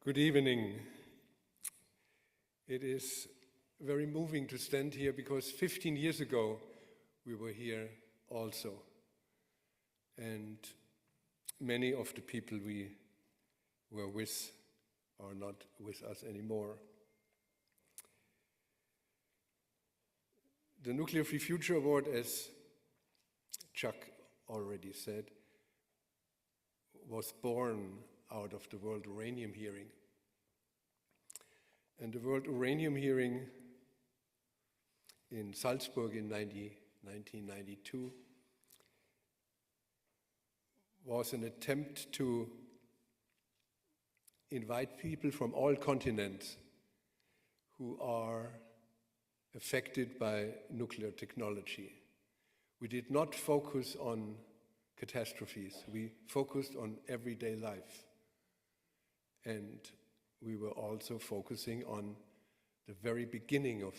Good evening. It is very moving to stand here because 15 years ago we were here also. And many of the people we were with are not with us anymore. The Nuclear Free Future Award, as Chuck already said, was born out of the World Uranium Hearing. And the World Uranium Hearing in Salzburg in 1992 was an attempt to invite people from all continents who are affected by nuclear technology. We did not focus on catastrophes. We focused on everyday life. And we were also focusing on the very beginning of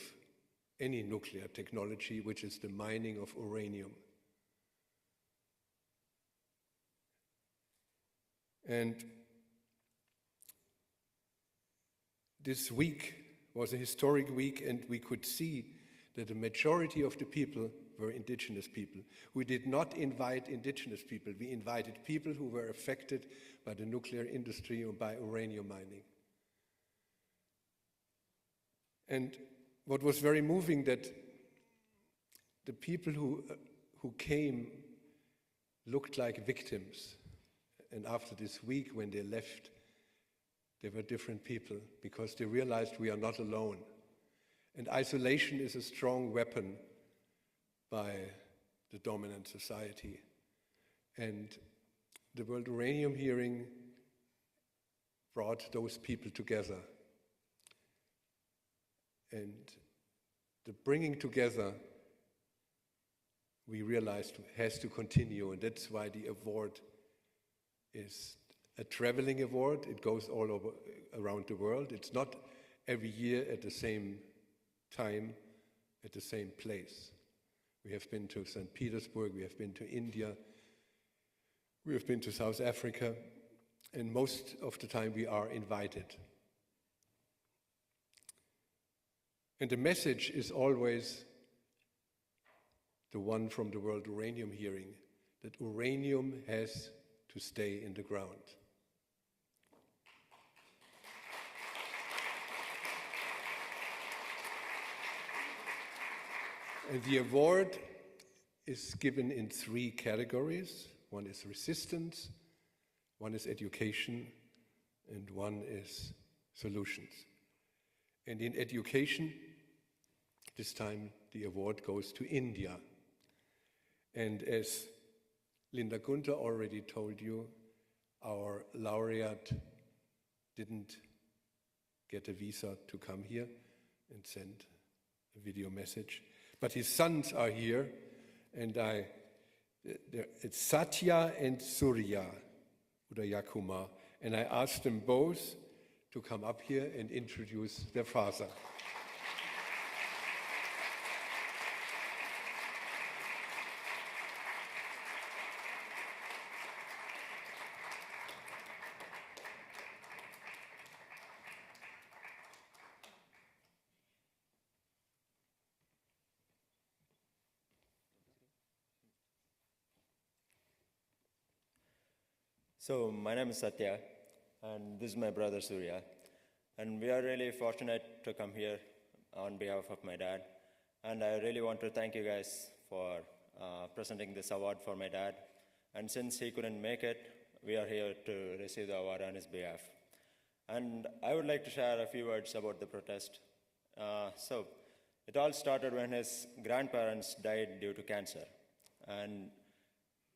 any nuclear technology, which is the mining of uranium. And this week was a historic week, and we could see that the majority of the people were indigenous people. We did not invite indigenous people. We invited people who were affected by the nuclear industry or by uranium mining. And what was very moving, that the people who came looked like victims. And after this week, when they left, they were different people because they realized we are not alone. And isolation is a strong weapon by the dominant society. And the World Uranium Hearing brought those people together. And the bringing together, we realized, has to continue, and that's why the award is a traveling award. It goes all over around the world. It's not every year at the same time, at the same place. We have been to St. Petersburg, we have been to India, we have been to South Africa, and most of the time we are invited. And the message is always the one from the World Uranium Hearing, that uranium has to stay in the ground. And the award is given in 3 categories. One is resistance, one is education, and one is solutions. And in education, this time the award goes to India. And as Linda Gunther already told you, our laureate didn't get a visa to come here and send a video message. But his sons are here, and it's Satya and Surya Udayakumar. And I asked them both to come up here and introduce their father. So my name is Satya, and this is my brother Surya. And we are really fortunate to come here on behalf of my dad. And I really want to thank you guys for presenting this award for my dad. And since he couldn't make it, we are here to receive the award on his behalf. And I would like to share a few words about the protest. So it all started when his grandparents died due to cancer. And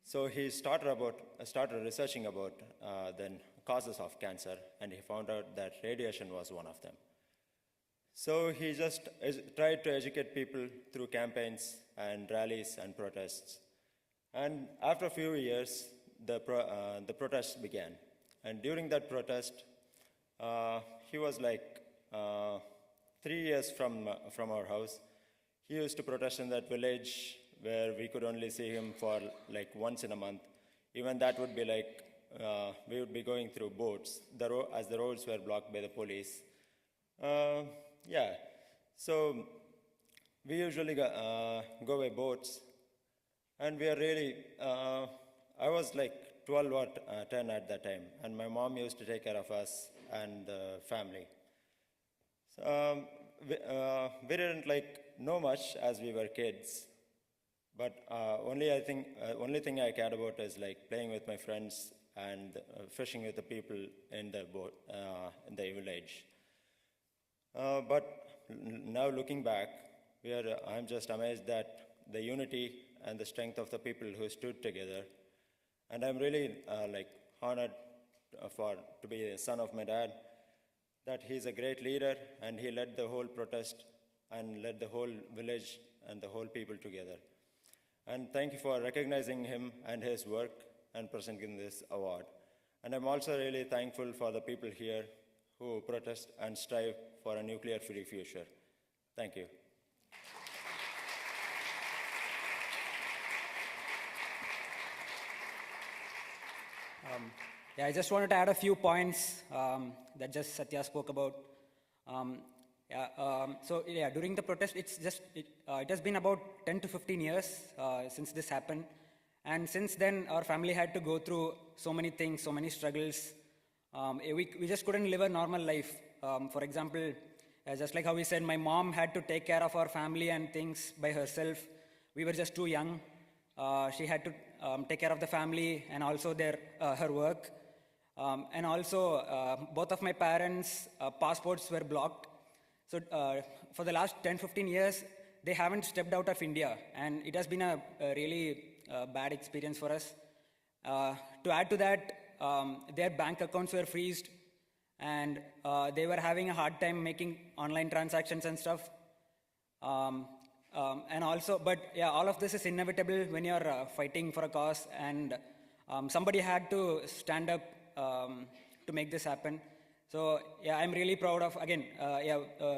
so he started researching about the causes of cancer, and he found out that radiation was one of them. So he just tried to educate people through campaigns and rallies and protests. And after a few years, the protests began. And during that protest, he was like 3 years from our house. He used to protest in that village where we could only see him for like once in a month. Even that would be like we would be going through boats as the roads were blocked by the police. Yeah, so we usually go by boats, and we are really, I was like 12 or 10 at that time, and my mom used to take care of us and the family. So, we didn't like know much as we were kids, but only thing I cared about is like playing with my friends and fishing with the people in the boat in the village. But now looking back, I'm just amazed that the unity and the strength of the people who stood together, and I'm really like honored to be the son of my dad, that he's a great leader and he led the whole protest and led the whole village and the whole people together. And thank you for recognizing him and his work and presenting this award. And I'm also really thankful for the people here who protest and strive for a nuclear-free future. Thank you. Yeah, I just wanted to add a few points that just Satya spoke about. During the protest, it has been about 10 to 15 years since this happened. And since then, our family had to go through so many things, so many struggles. We just couldn't live a normal life. For example, just like how we said, my mom had to take care of our family and things by herself. We were just too young. She had to take care of the family and also her work. And also, both of my parents' passports were blocked. So for the last 10-15 years, they haven't stepped out of India. And it has been a really bad experience for us. To add to that, their bank accounts were freezed. And they were having a hard time making online transactions and stuff. And also, but yeah, all of this is inevitable when you're fighting for a cause, and somebody had to stand up to make this happen. So yeah, I'm really proud of, again,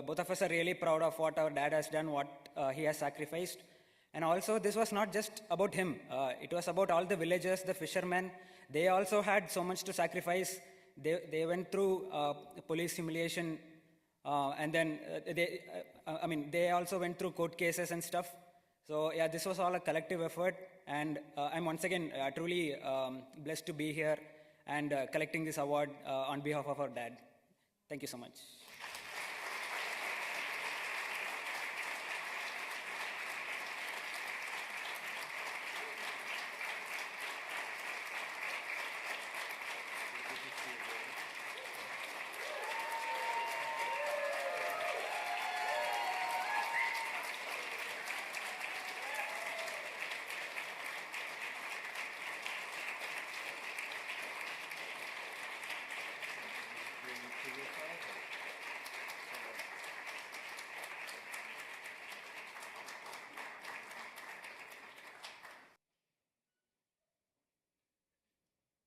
both of us are really proud of what our dad has done, what he has sacrificed. And also, this was not just about him. It was about all the villagers, the fishermen. They also had so much to sacrifice. They went through police humiliation, and then they also went through court cases and stuff. So yeah, this was all a collective effort, and I'm once again truly blessed to be here and collecting this award on behalf of our dad. Thank you so much.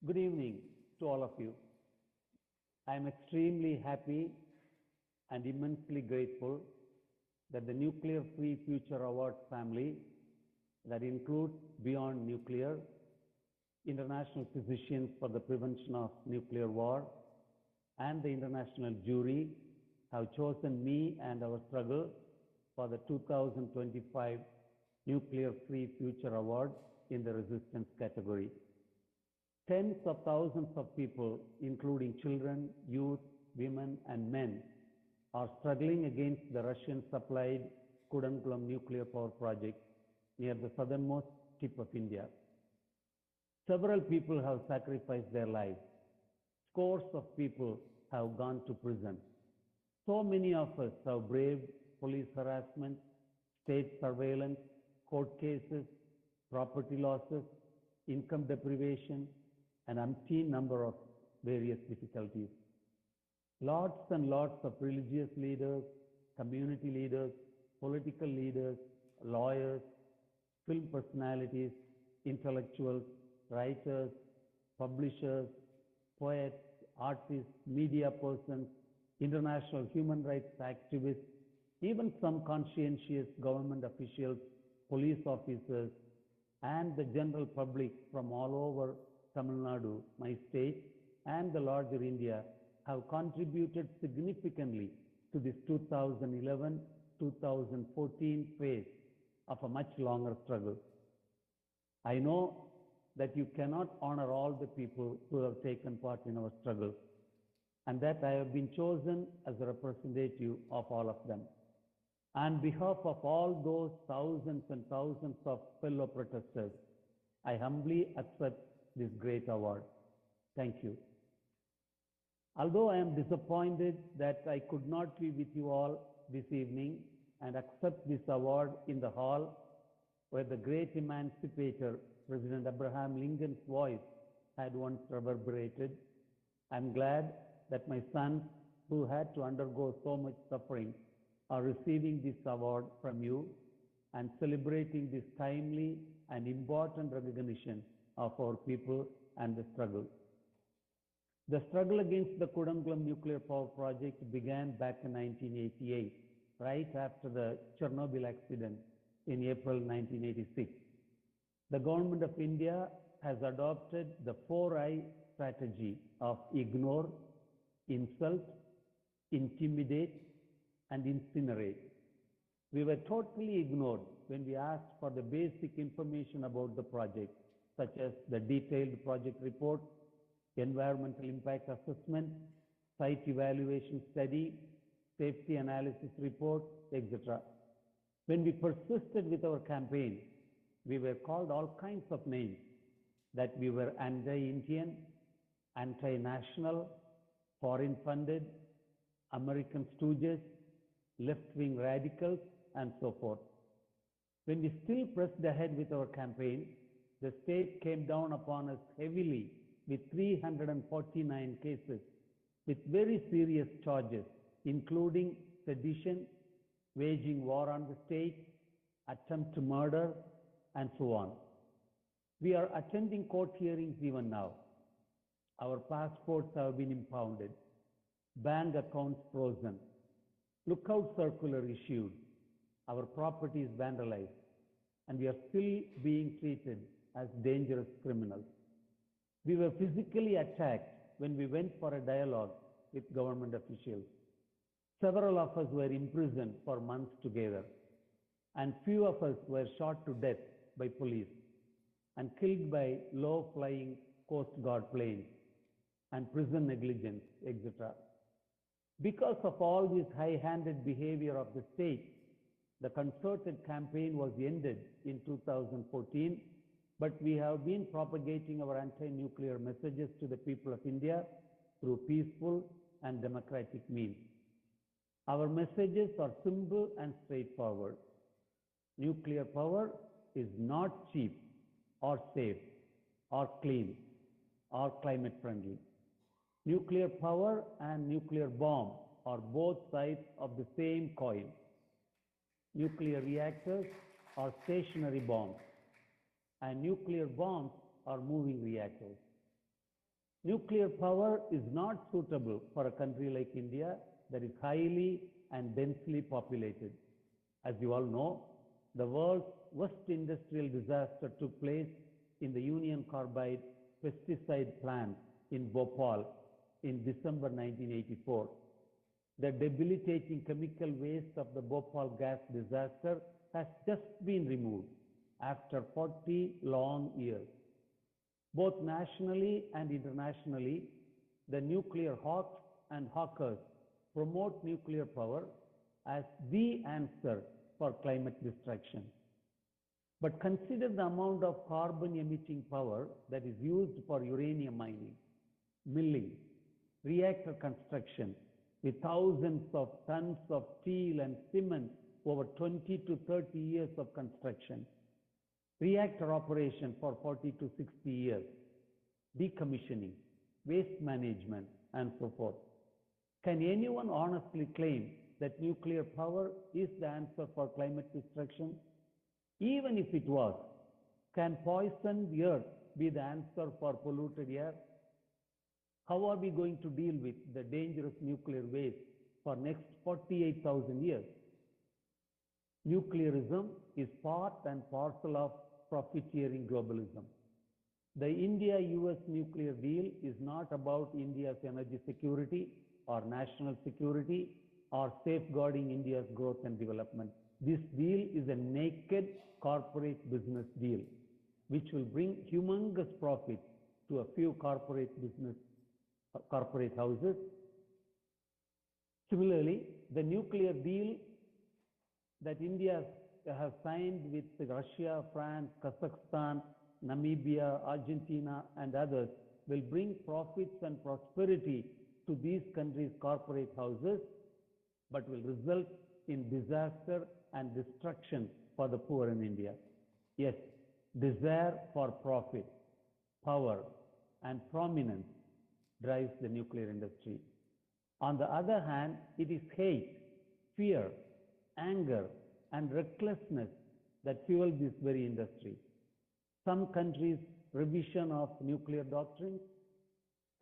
Good evening to all of you. I am extremely happy and immensely grateful that the Nuclear Free Future Award family, that includes Beyond Nuclear, International Physicians for the Prevention of Nuclear War, and the International Jury, have chosen me and our struggle for the 2025 Nuclear Free Future Award in the resistance category. Tens of thousands of people, including children, youth, women, and men, are struggling against the Russian-supplied Kudankulam nuclear power project near the southernmost tip of India. Several people have sacrificed their lives. Scores of people have gone to prison. So many of us have braved police harassment, state surveillance, court cases, property losses, income deprivation, and umpteen number of various difficulties. Lots and lots of religious leaders, community leaders, political leaders, lawyers, film personalities, intellectuals, writers, publishers, poets, artists, media persons, international human rights activists, even some conscientious government officials, police officers, and the general public from all over Tamil Nadu, my state, and the larger India have contributed significantly to this 2011-2014 phase of a much longer struggle. I know that you cannot honor all the people who have taken part in our struggle, and that I have been chosen as a representative of all of them. On behalf of all those thousands and thousands of fellow protesters, I humbly accept this great award. Thank you. Although I am disappointed that I could not be with you all this evening and accept this award in the hall where the great emancipator, President Abraham Lincoln's voice had once reverberated, I'm glad that my sons, who had to undergo so much suffering, are receiving this award from you and celebrating this timely and important recognition of our people and the struggle. The struggle against the Kudankulam nuclear power project began back in 1988, right after the Chernobyl accident in April 1986. The government of India has adopted the 4I strategy of ignore, insult, intimidate, and incinerate. We were totally ignored when we asked for the basic information about the project, such as the detailed project report, environmental impact assessment, site evaluation study, safety analysis report, etc. When we persisted with our campaign, we were called all kinds of names, that we were anti-Indian, anti-national, foreign-funded, American stooges, left-wing radicals, and so forth. When we still pressed ahead with our campaign, the state came down upon us heavily with 349 cases with very serious charges, including sedition, waging war on the state, attempt to murder, and so on. We are attending court hearings even now. Our passports have been impounded, bank accounts frozen, lookout circular issued, our property is vandalized, and we are still being treated as dangerous criminals. We were physically attacked when we went for a dialogue with government officials. Several of us were imprisoned for months together, and few of us were shot to death by police and killed by low-flying Coast Guard planes and prison negligence, etc. Because of all this high-handed behavior of the state, the concerted campaign was ended in 2014, but we have been propagating our anti-nuclear messages to the people of India through peaceful and democratic means. Our messages are simple and straightforward. Nuclear power is not cheap or safe or clean or climate friendly. Nuclear power and nuclear bomb are both sides of the same coin. Nuclear reactors are stationary bombs, and nuclear bombs are moving reactors. Nuclear power is not suitable for a country like India that is highly and densely populated. As you all know, the world's worst industrial disaster took place in the Union Carbide pesticide plant in Bhopal in December 1984. The debilitating chemical waste of the Bhopal gas disaster has just been removed after 40 long years. Both nationally and internationally, the nuclear hawks and hawkers promote nuclear power as the answer for climate destruction. But consider the amount of carbon emitting power that is used for uranium mining, milling, reactor construction, with thousands of tons of steel and cement over 20 to 30 years of construction, reactor operation for 40 to 60 years, decommissioning, waste management, and so forth. Can anyone honestly claim that nuclear power is the answer for climate destruction? Even if it was, can poisoned earth be the answer for polluted air? How are we going to deal with the dangerous nuclear waste for next 48,000 years? Nuclearism is part and parcel of profiteering globalism. The India-US nuclear deal is not about India's energy security or national security or safeguarding India's growth and development. This deal is a naked corporate business deal, which will bring humongous profits to a few corporate houses. Similarly, the nuclear deal that India has signed with Russia, France, Kazakhstan, Namibia, Argentina, and others will bring profits and prosperity to these countries' corporate houses, but will result in disaster and destruction for the poor in India. Yes, desire for profit, power, and prominence drives the nuclear industry. On the other hand, it is hate, fear, anger, and recklessness that fuel this very industry. Some countries' revision of nuclear doctrines,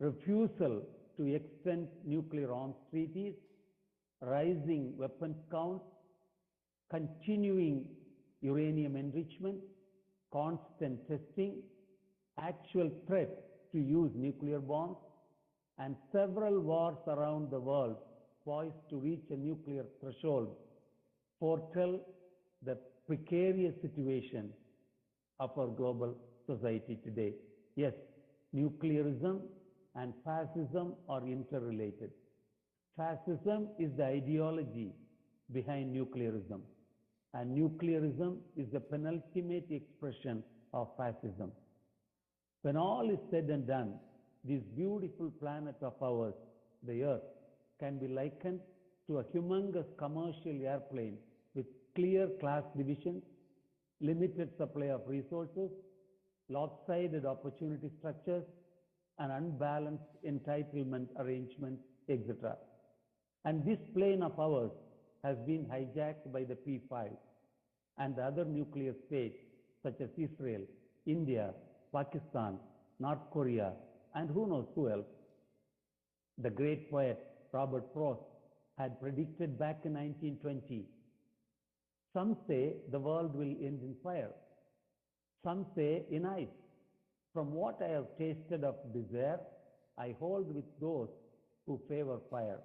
refusal to extend nuclear arms treaties, rising weapons counts, continuing uranium enrichment, constant testing, actual threat to use nuclear bombs, and several wars around the world poised to reach a nuclear threshold foretell the precarious situation of our global society today. Yes, nuclearism and fascism are interrelated. Fascism is the ideology behind nuclearism, and nuclearism is the penultimate expression of fascism. When all is said and done, this beautiful planet of ours, the Earth, can be likened to a humongous commercial airplane with clear class divisions, limited supply of resources, lopsided opportunity structures, and unbalanced entitlement arrangements, etc. And this plane of ours has been hijacked by the P5 and the other nuclear states such as Israel, India, Pakistan, North Korea, and who knows who else. The great poet Robert Frost had predicted back in 1920, some say the world will end in fire, some say in ice. From what I have tasted of desire, I hold with those who favor fire.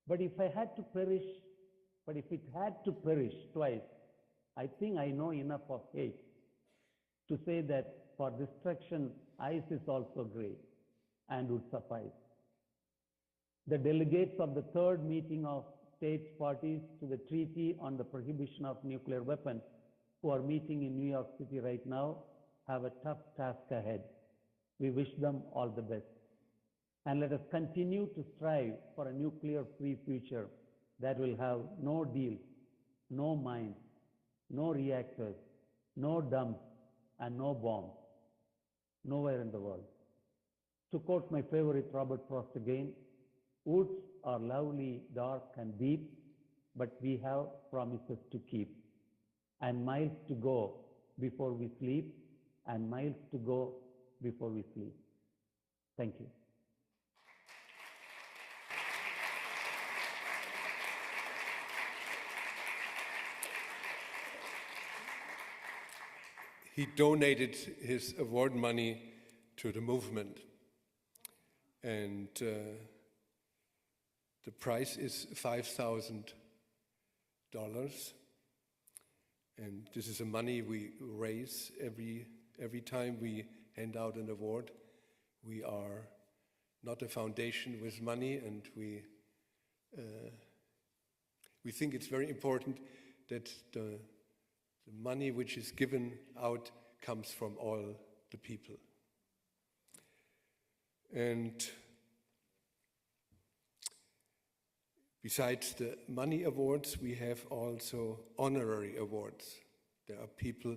But if it had to perish twice, I think I know enough of hate to say that for destruction, ice is also great and would suffice. The delegates of the third meeting of states parties to the Treaty on the Prohibition of Nuclear Weapons, who are meeting in New York City right now, have a tough task ahead. We wish them all the best. And let us continue to strive for a nuclear-free future that will have no deals, no mines, no reactors, no dumps, and no bombs, nowhere in the world. To quote my favorite Robert Frost again, woods are lovely, dark, and deep, but we have promises to keep, and miles to go before we sleep, and miles to go before we sleep. Thank you. He donated his award money to the movement, and the price is $5,000, and this is the money we raise every time we hand out an award. We are not a foundation with money, and we think it's very important that the money which is given out comes from all the people. And besides the money awards, we have also honorary awards. There are people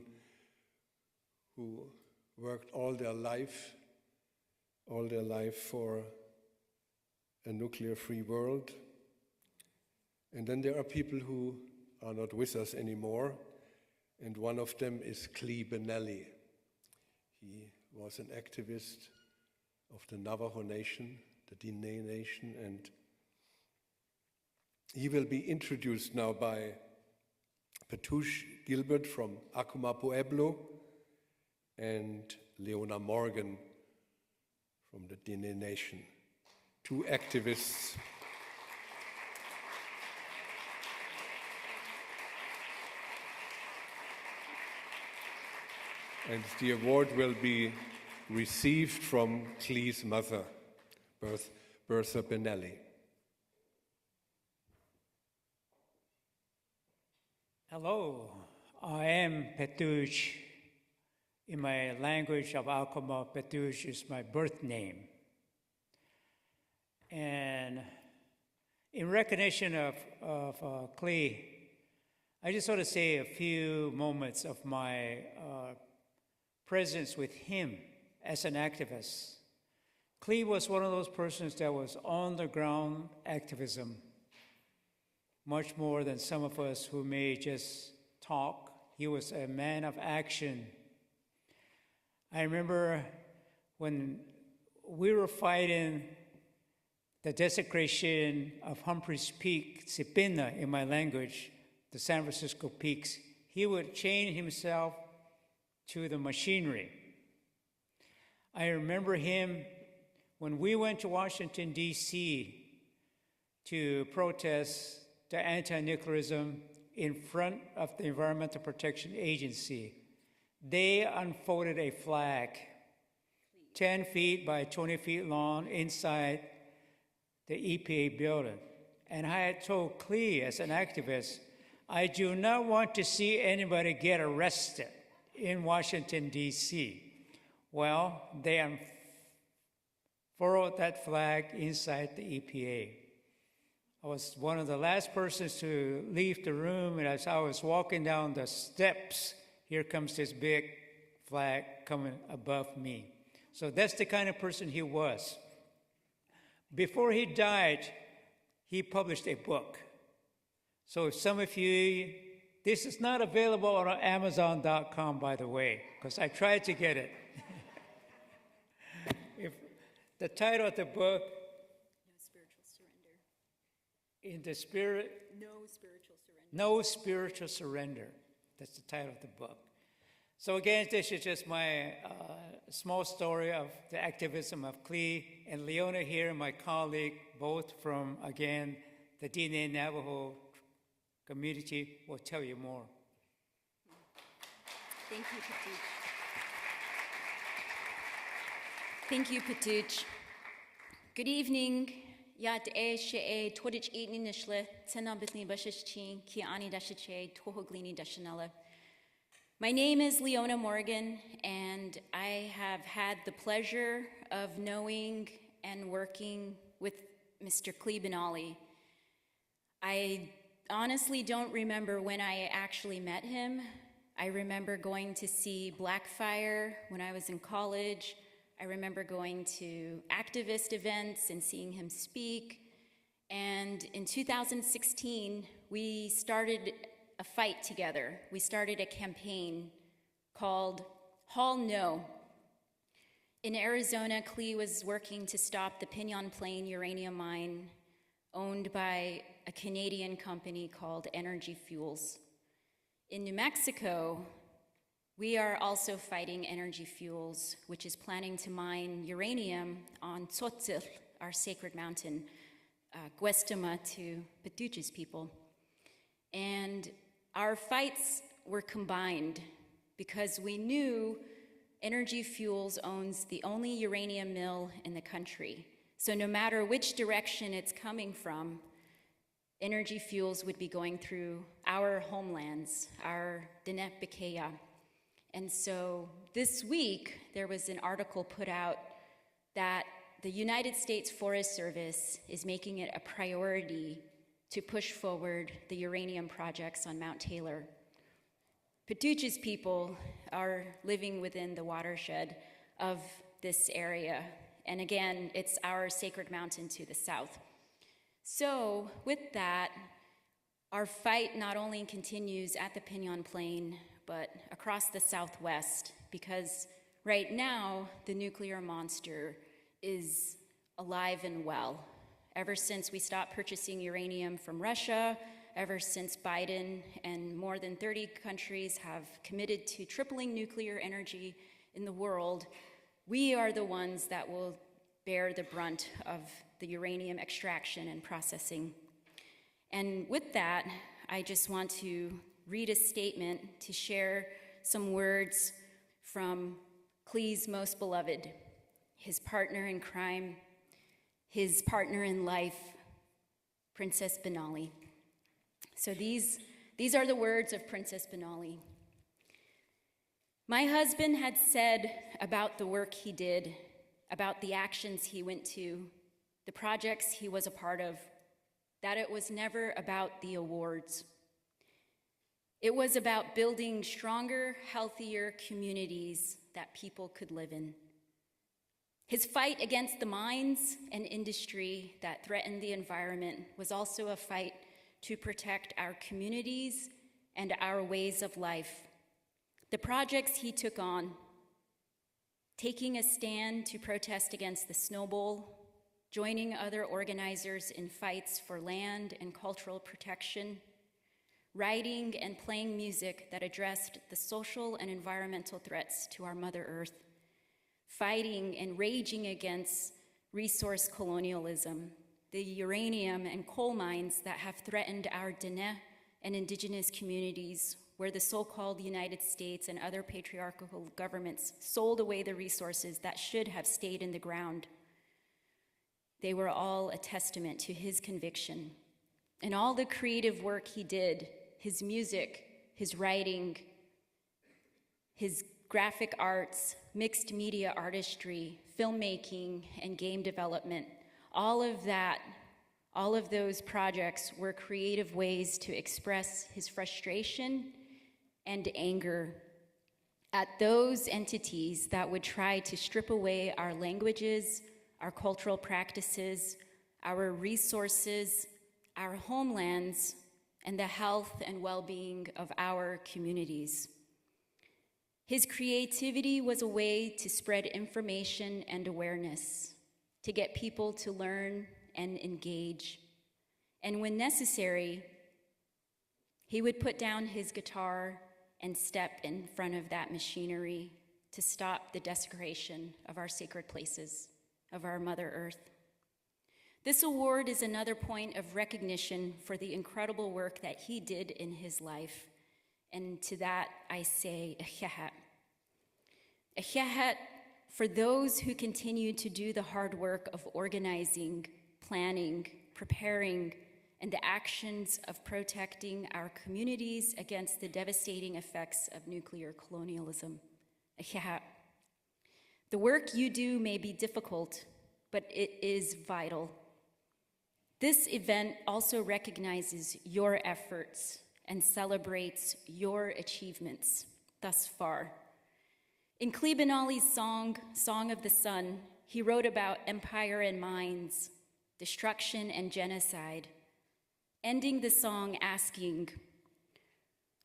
who worked all their life for a nuclear-free world. And then there are people who are not with us anymore, and one of them is Klee Benally. He was an activist of the Navajo nation, the Diné nation, and he will be introduced now by Petush Gilbert from Acoma Pueblo, and Leona Morgan from the Diné Nation, two activists and the award will be received from Klee's mother, Bertha Benally. Hello, I am Petuj. In my language of Alkama, Petuj is my birth name. And in recognition of Klee, I just want to say a few moments of my presence with him as an activist. Klee was one of those persons that was on the ground activism, much more than some of us who may just talk. He was a man of action. I remember when we were fighting the desecration of Humphreys Peak, Sipina in my language, the San Francisco peaks, he would chain himself to the machinery. I remember him when we went to Washington, D.C. to protest the anti-nuclearism in front of the Environmental Protection Agency. They unfolded a flag 10 feet by 20 feet long inside the EPA building. And I had told Klee as an activist, I do not want to see anybody get arrested in Washington, D.C. Well, they unfurled that flag inside the EPA. I was one of the last persons to leave the room, and as I was walking down the steps, here comes this big flag coming above me. So that's the kind of person he was. Before he died, he published a book. So if some of you, this is not available on Amazon.com, by the way, because I tried to get it. If the title of the book, No Spiritual Surrender. In the Spirit, No Spiritual Surrender. No Spiritual Surrender. That's the title of the book. So again, this is just my small story of the activism of Klee, and Leona here, my colleague, both from, again, the Diné Navajo community, will tell you more. Thank you, Petuj. Thank you, Petuj. Good evening. Yat e she e todich eatni nishle tena bitni bashichin ki ani dashiche tohoglini dashanella. My name is Leona Morgan, and I have had the pleasure of knowing and working with Mr. Klee Benally. I honestly don't remember when I actually met him. I remember going to see Blackfire when I was in college. I remember going to activist events and seeing him speak. And in 2016, we started a fight together. We started a campaign called Haul No. In Arizona, Klee was working to stop the Pinyon Plain uranium mine owned by a Canadian company called Energy Fuels. In New Mexico, we are also fighting Energy Fuels, which is planning to mine uranium on Tzotzil, our sacred mountain, Guestama to Petuj's people. And our fights were combined because we knew Energy Fuels owns the only uranium mill in the country. So no matter which direction it's coming from, Energy Fuels would be going through our homelands, our Diné Bikeya. And so this week, there was an article put out that the United States Forest Service is making it a priority to push forward the uranium projects on Mount Taylor. Petuj's people are living within the watershed of this area. And again, it's our sacred mountain to the south. So with that, our fight not only continues at the Pinyon Plain, but across the Southwest, because right now, the nuclear monster is alive and well. Ever since we stopped purchasing uranium from Russia, ever since Biden and more than 30 countries have committed to tripling nuclear energy in the world, we are the ones that will bear the brunt of the uranium extraction and processing. And with that, I just want to read a statement to share some words from Klee's most beloved, his partner in crime, his partner in life, Princess Benally. So these are the words of Princess Benally. My husband had said about the work he did, about the actions he went to, the projects he was a part of, that it was never about the awards. It was about building stronger, healthier communities that people could live in. His fight against the mines and industry that threatened the environment was also a fight to protect our communities and our ways of life. The projects he took on, taking a stand to protest against the Snow Bowl, joining other organizers in fights for land and cultural protection, writing and playing music that addressed the social and environmental threats to our Mother Earth, fighting and raging against resource colonialism, the uranium and coal mines that have threatened our Dene and indigenous communities, where the so-called United States and other patriarchal governments sold away the resources that should have stayed in the ground. They were all a testament to his conviction. And all the creative work he did, his music, his writing, his graphic arts, mixed media artistry, filmmaking, and game development, all of those projects were creative ways to express his frustration and anger at those entities that would try to strip away our languages, our cultural practices, our resources, our homelands, and the health and well-being of our communities. His creativity was a way to spread information and awareness, to get people to learn and engage. And when necessary, he would put down his guitar and step in front of that machinery to stop the desecration of our sacred places, of our Mother Earth. This award is another point of recognition for the incredible work that he did in his life. And to that I say, Ahiahat. Ahiahat for those who continue to do the hard work of organizing, planning, preparing, and the actions of protecting our communities against the devastating effects of nuclear colonialism. Ahiahat. The work you do may be difficult, but it is vital. This event also recognizes your efforts and celebrates your achievements thus far. In Klee Benally's song, Song of the Sun, he wrote about empire and mines, destruction and genocide, ending the song asking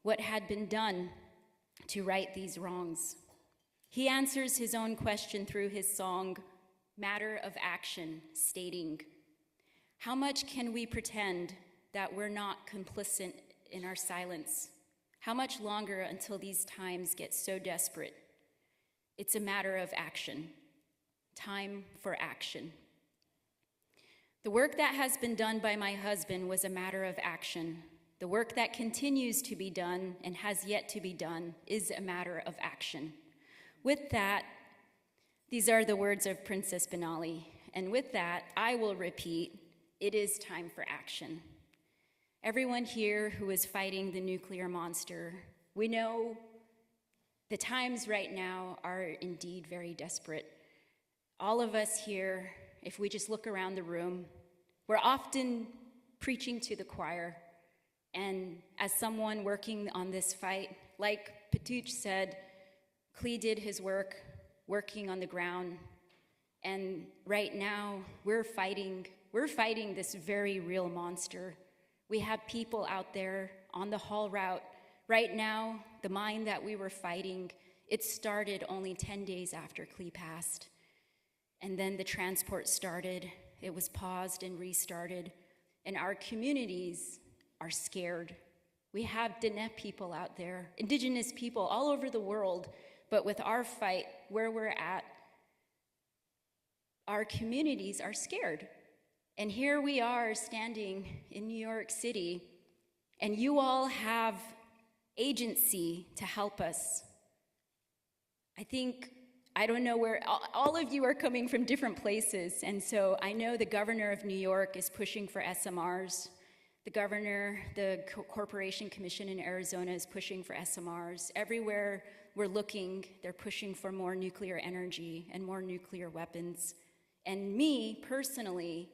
what had been done to right these wrongs. He answers his own question through his song, Matter of Action, stating, how much can we pretend that we're not complicit in our silence? How much longer until these times get so desperate? It's a matter of action. Time for action. The work that has been done by my husband was a matter of action. The work that continues to be done and has yet to be done is a matter of action. With that, these are the words of Princess Benally. And with that, I will repeat, it is time for action. Everyone here who is fighting the nuclear monster, we know the times right now are indeed very desperate. All of us here, if we just look around the room, we're often preaching to the choir. And as someone working on this fight, like Patuch said, Klee did his work, working on the ground. And right now, we're fighting this very real monster. We have people out there on the haul route. Right now, the mine that we were fighting, it started only 10 days after Klee passed. And then the transport started. It was paused and restarted. And our communities are scared. We have Dene people out there, indigenous people all over the world But with our fight, where we're at, our communities are scared. And here we are standing in New York City, and you all have agency to help us. I don't know where, all of you are coming from different places, and so I know the governor of New York is pushing for SMRs. The Corporation Commission in Arizona is pushing for SMRs. Everywhere we're looking, they're pushing for more nuclear energy and more nuclear weapons. And me, personally,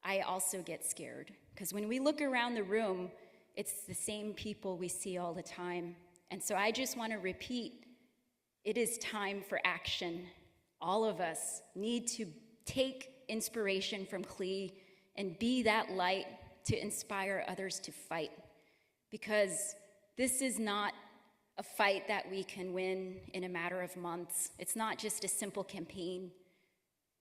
I also get scared, because when we look around the room, it's the same people we see all the time. And so I just want to repeat, it is time for action. All of us need to take inspiration from Klee and be that light to inspire others to fight. Because this is not a fight that we can win in a matter of months. It's not just a simple campaign.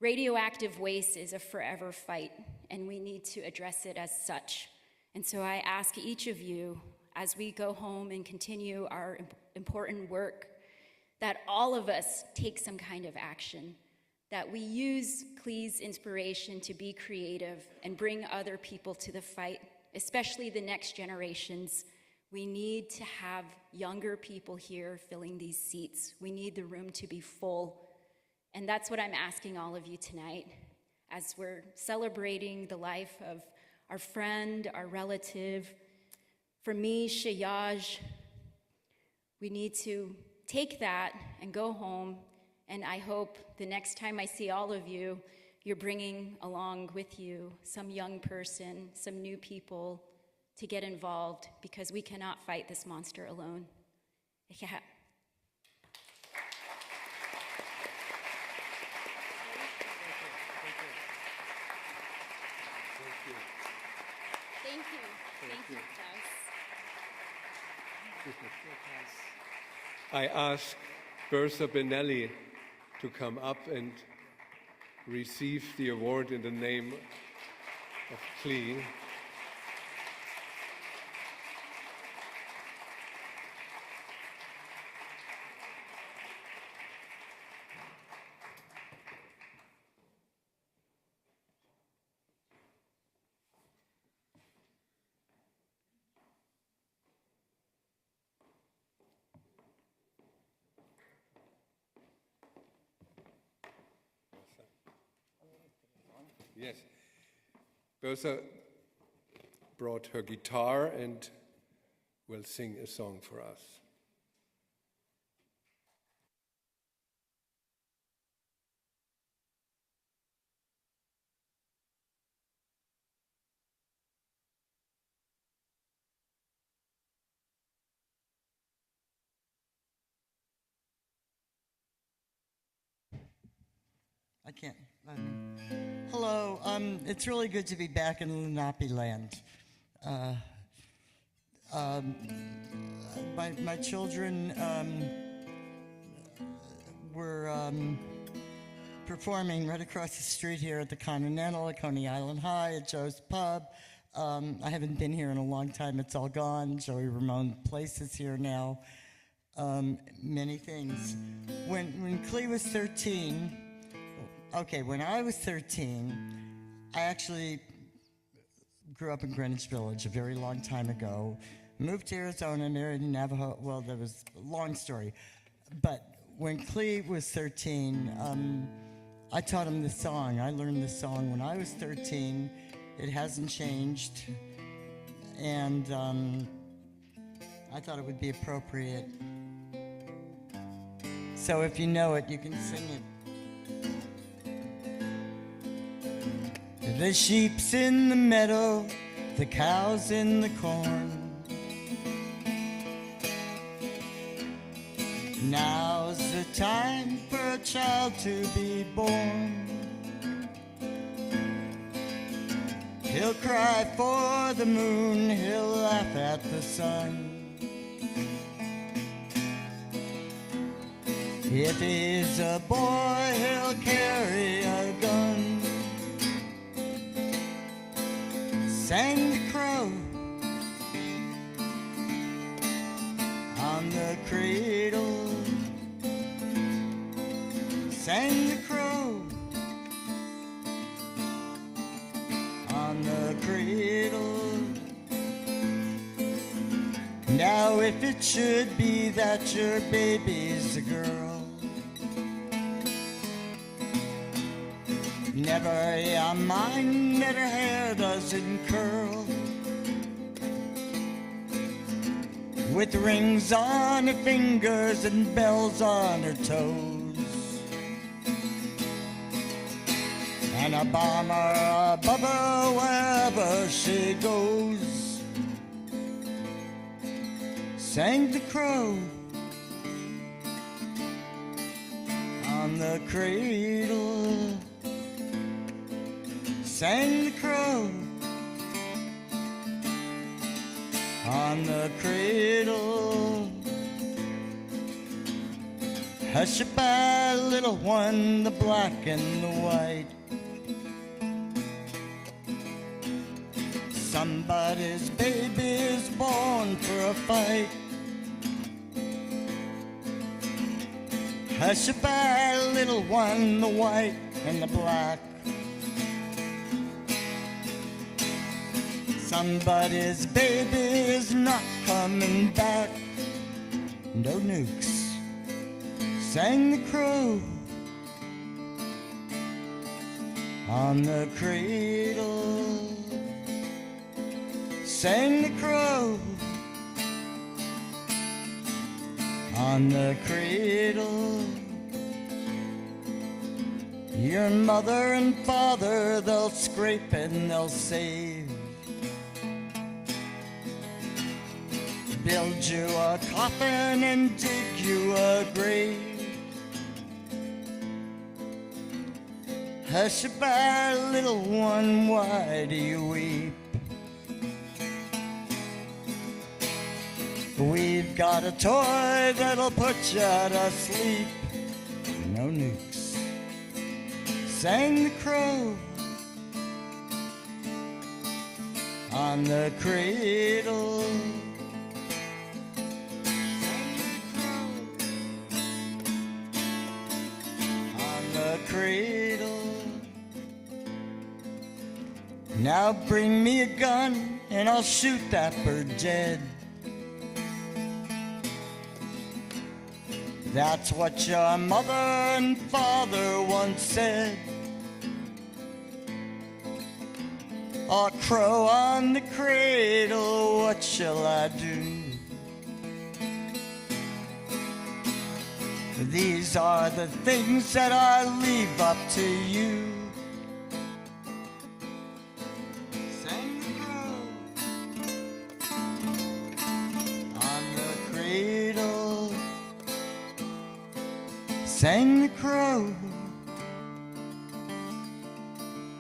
Radioactive waste is a forever fight, and we need to address it as such. And so I ask each of you, as we go home and continue our important work, that all of us take some kind of action, that we use Klee's inspiration to be creative and bring other people to the fight, especially the next generations. We need to have younger people here filling these seats. We need the room to be full. And that's what I'm asking all of you tonight, as we're celebrating the life of our friend, our relative. For me, Shayaj, we need to take that and go home, and I hope the next time I see all of you, you're bringing along with you some young person, some new people to get involved, because we cannot fight this monster alone. Yeah. Thank you, Klaus. I ask Bertha Benally to come up and receive the award in the name of Klee. Yes. Bertha brought her guitar and will sing a song for us. I can't. Hello. It's really good to be back in Lenape land. My children were performing right across the street here at the Continental, at Coney Island High, at Joe's Pub. I haven't been here in a long time. It's all gone. Joey Ramone Place is here now. Many things. When Klee was 13, when I was 13, I actually grew up in Greenwich Village a very long time ago. Moved to Arizona, married a Navajo. Well, that was a long story. But when Klee was 13, I taught him this song. I learned this song when I was 13. It hasn't changed. And I thought it would be appropriate. So if you know it, you can sing it. The sheep's in the meadow, the cow's in the corn. Now's the time for a child to be born. He'll cry for the moon, he'll laugh at the sun. If he's a boy, he'll carry a gun. Sang the crow on the cradle sang the crow on the cradle. Now if it should be that your baby's a girl, never you mind that her hair doesn't curl, with rings on her fingers and bells on her toes, and a bomber above her wherever she goes, sang the crow on the cradle, sang the crow on the cradle. Hush-a-bye, little one, the black and the white. Somebody's baby is born for a fight. Hush-a-bye, little one, the white and the black. Somebody's baby is not coming back. No nukes, sang the crow on the cradle, sang the crow on the cradle. Your mother and father, they'll scrape and they'll save, build you a coffin and dig you a grave. Hush-a-bye, little one, why do you weep? We've got a toy that'll put you to sleep. No nukes, sang the crow on the cradle. Cradle. Now bring me a gun and I'll shoot that bird dead. That's what your mother and father once said. A crow on the cradle, what shall I do? These are the things that I leave up to you. Sang the crow on the cradle, sang the crow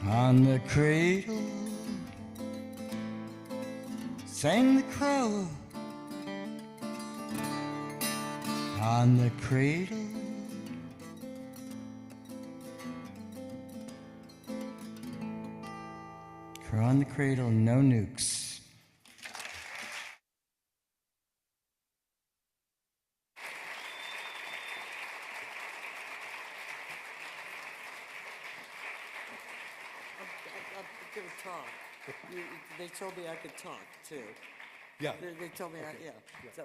on the cradle, sang the crow on the cradle. Crow on the cradle, no nukes. I'll give a talk. They told me I could talk too. Yeah. They told me, Okay. yeah.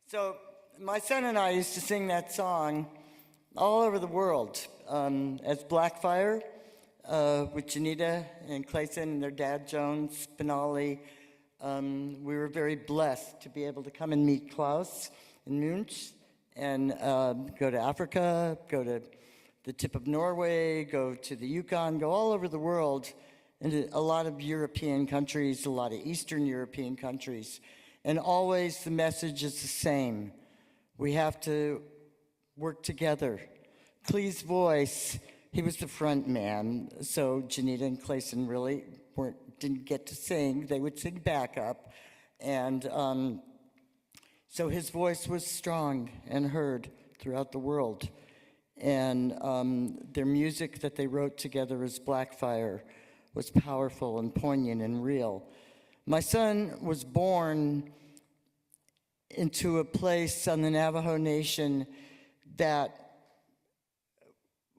So my son and I used to sing that song all over the world as Blackfire with Janita and Clayton and their dad, Jones Benally. We were very blessed to be able to come and meet Klaus in Munch and go to Africa, go to the tip of Norway, go to the Yukon, go all over the world, into a lot of European countries, a lot of Eastern European countries. And always the message is the same. We have to work together. Klee's voice, he was the front man, so Janita and Clayton really didn't get to sing. They would sing backup. And so his voice was strong and heard throughout the world. And their music that they wrote together as Blackfire was powerful and poignant and real. My son was born into a place on the Navajo Nation that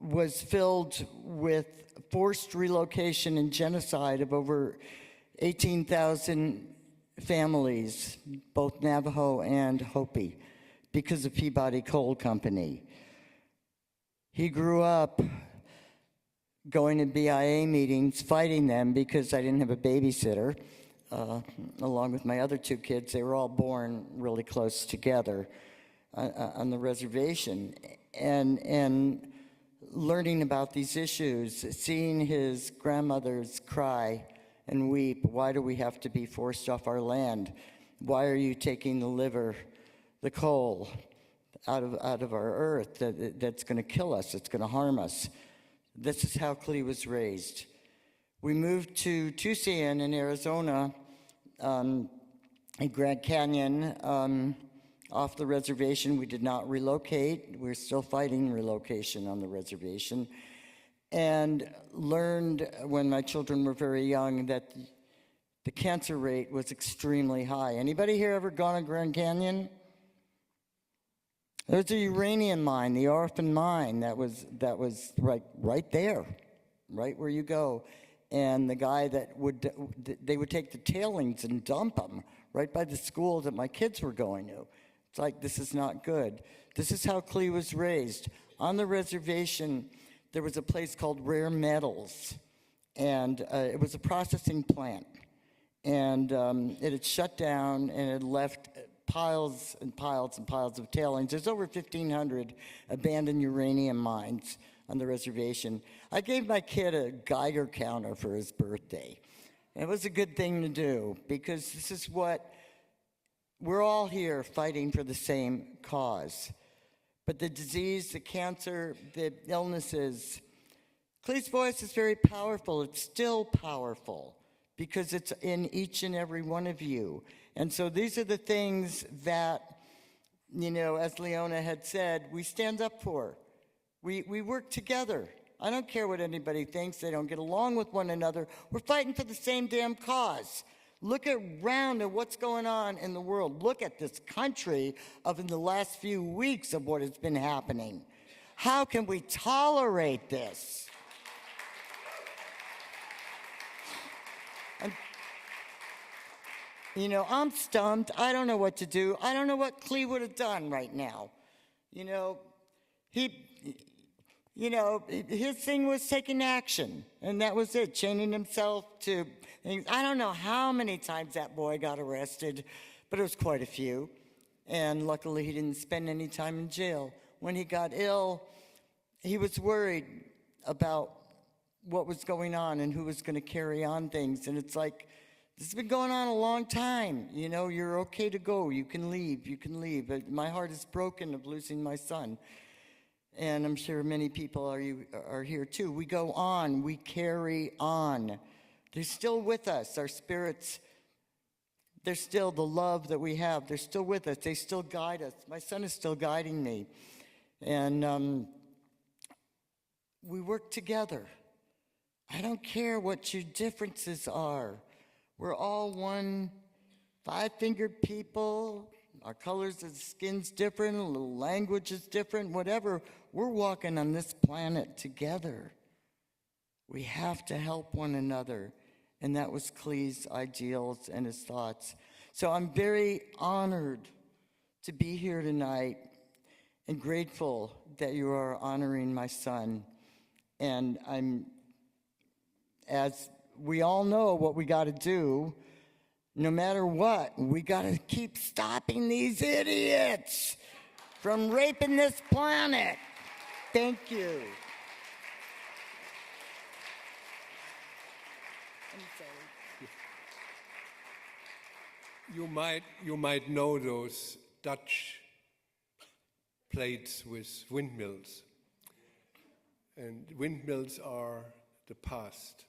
was filled with forced relocation and genocide of over 18,000 families, both Navajo and Hopi, because of Peabody Coal Company. He grew up going to BIA meetings, fighting them because I didn't have a babysitter. Along with my other two kids, they were all born really close together on the reservation. And learning about these issues, seeing his grandmothers cry and weep, why do we have to be forced off our land? Why are you taking the liver, the coal, out of our earth that's going to kill us, it's going to harm us? This is how Klee was raised. We moved to Tucson in Arizona, in Grand Canyon, off the reservation. We did not relocate. We're still fighting relocation on the reservation. And learned when my children were very young that the cancer rate was extremely high. Anybody here ever gone to Grand Canyon? There's a uranium mine, the Orphan Mine, that was right there, right where you go. And the guy they would take the tailings and dump them right by the school that my kids were going to. It's like, this is not good. This is how Klee was raised. On the reservation, there was a place called Rare Metals, and it was a processing plant. And it had shut down, and it left piles and piles and piles of tailings. There's over 1,500 abandoned uranium mines on the reservation. I gave my kid a Geiger counter for his birthday. And it was a good thing to do, because this is what we're all here fighting for, the same cause. But the disease, the cancer, the illnesses, Klee's voice is very powerful. It's still powerful because it's in each and every one of you. And so these are the things that, as Leona had said, we stand up for. We work together. I don't care what anybody thinks. They don't get along with one another. We're fighting for the same damn cause. Look around at what's going on in the world. Look at this country in the last few weeks of what has been happening. How can we tolerate this? And, I'm stumped. I don't know what to do. I don't know what Klee would have done right now. His thing was taking action, and that was it, chaining himself to things. I don't know how many times that boy got arrested, but it was quite a few. And luckily, he didn't spend any time in jail. When he got ill, he was worried about what was going on and who was going to carry on things. And it's like, this has been going on a long time. You're okay to go. You can leave. But my heart is broken of losing my son. And I'm sure many people are here too. We go on. We carry on. They're still with us. Our spirits, they're still the love that we have. They're still with us. They still guide us. My son is still guiding me. And we work together. I don't care what your differences are. We're all one five-fingered people. Our colors of the skin's different, a little language is different, whatever. We're walking on this planet together. We have to help one another. And that was Klee's ideals and his thoughts. So I'm very honored to be here tonight and grateful that you are honoring my son. And as we all know what we got to do, no matter what, we got to keep stopping these idiots from raping this planet. Thank you. I'm sorry. You might know those Dutch plates with windmills. And windmills are the past.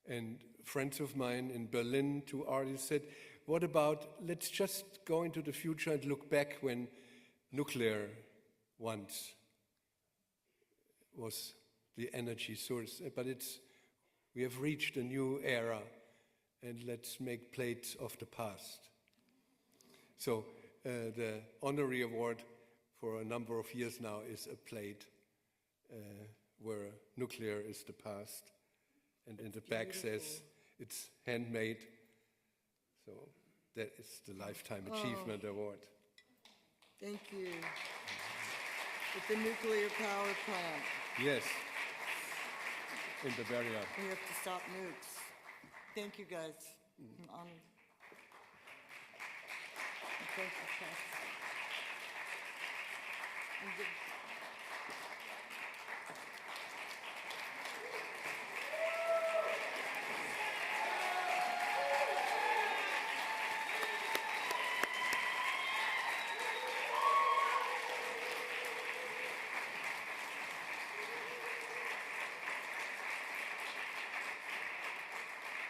And friends of mine in Berlin, two artists, said, what about, let's just go into the future and look back when nuclear once was the energy source. But we have reached a new era, and let's make plates of the past. So the honorary award for a number of years now is a plate where nuclear is the past. And in the back says it's handmade. So that is the Lifetime Achievement Award. Thank you. With the nuclear power plant, Yes, in Bavaria. we have to stop nukes. Thank you, guys. I'm honored. Thank you, Pastor. And good-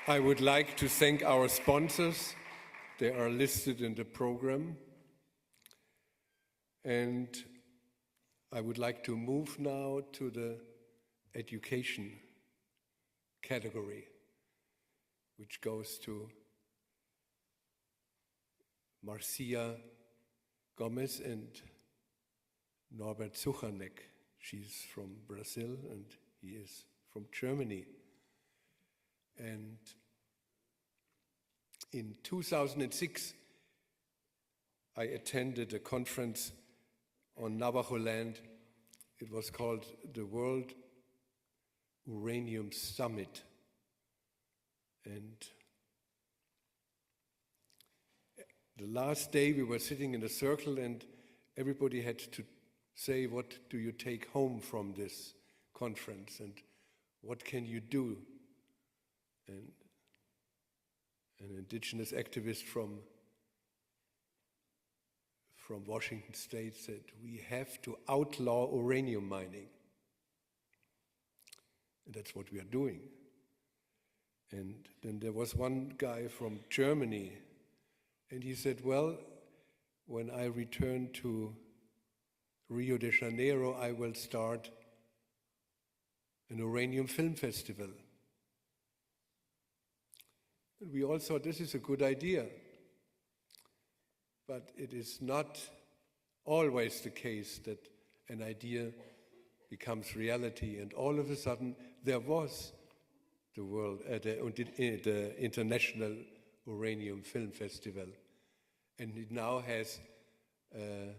I would like to thank our sponsors. They are listed in the program. And I would like to move now to the education category, which goes to Marcia, Gomes, and Norbert Suchanek. She's from Brazil and he is from Germany. And in 2006, I attended a conference on Navajo land. It was called the World Uranium Summit. And the last day we were sitting in a circle and everybody had to say, what do you take home from this conference and what can you do? And an indigenous activist from Washington State said, we have to outlaw uranium mining. And that's what we are doing. And then there was one guy from Germany, and he said, well, when I return to Rio de Janeiro, I will start an uranium film festival. And we all thought this is a good idea. But it is not always the case that an idea becomes reality. And all of a sudden, there was the International Uranium Film Festival. And it now has a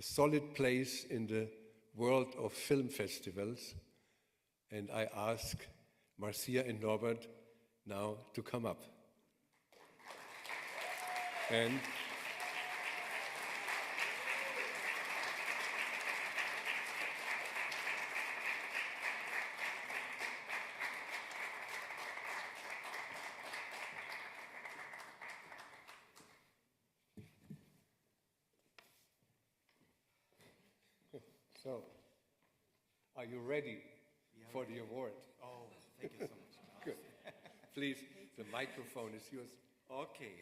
solid place in the world of film festivals. And I ask Marcia and Norbert now to come up. And so, are you ready for the award? Oh, thank you so much. Good. Please, the microphone is yours. Okay.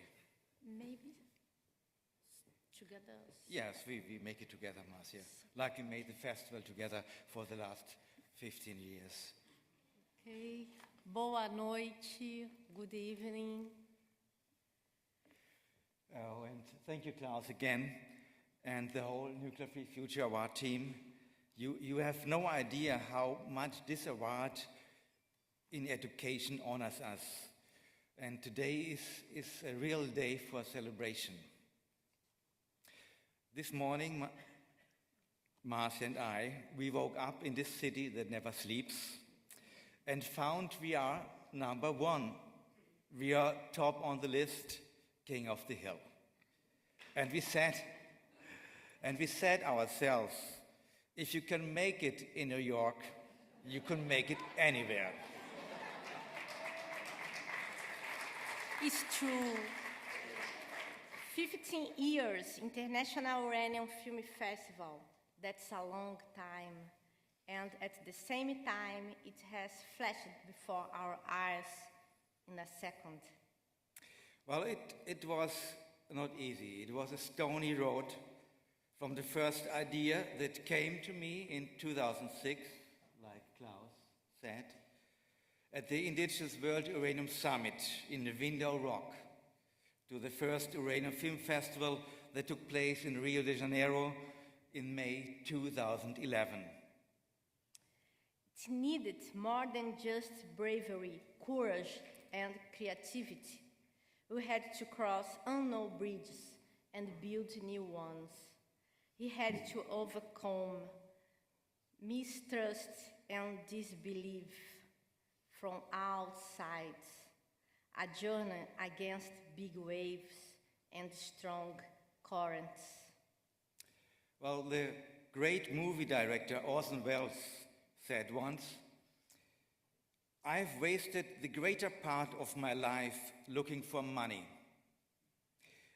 Maybe together. Yes, we make it together, Marcia. Like we made the festival together for the last 15 years. Okay. Boa noite. Good evening. Oh, and thank you, Klaus, again, and the whole Nuclear Free Future Award team. You have no idea how much this award in education honors us. And today is a real day for celebration. This morning, Marcia and I, we woke up in this city that never sleeps and found we are number one. We are top on the list, king of the hill. And we said ourselves, if you can make it in New York, you can make it anywhere. It's true. 15 years, International Uranium Film Festival. That's a long time. And at the same time, it has flashed before our eyes in a second. Well, it was not easy. It was a stony road from the first idea that came to me in 2006, like Klaus said, at the Indigenous World Uranium Summit in the Window Rock, to the first Uranium Film Festival that took place in Rio de Janeiro in May 2011. It needed more than just bravery, courage, and creativity. We had to cross unknown bridges and build new ones. He had to overcome mistrust and disbelief from all sides, a journey against big waves and strong currents. Well, the great movie director Orson Welles said once, "I've wasted the greater part of my life looking for money.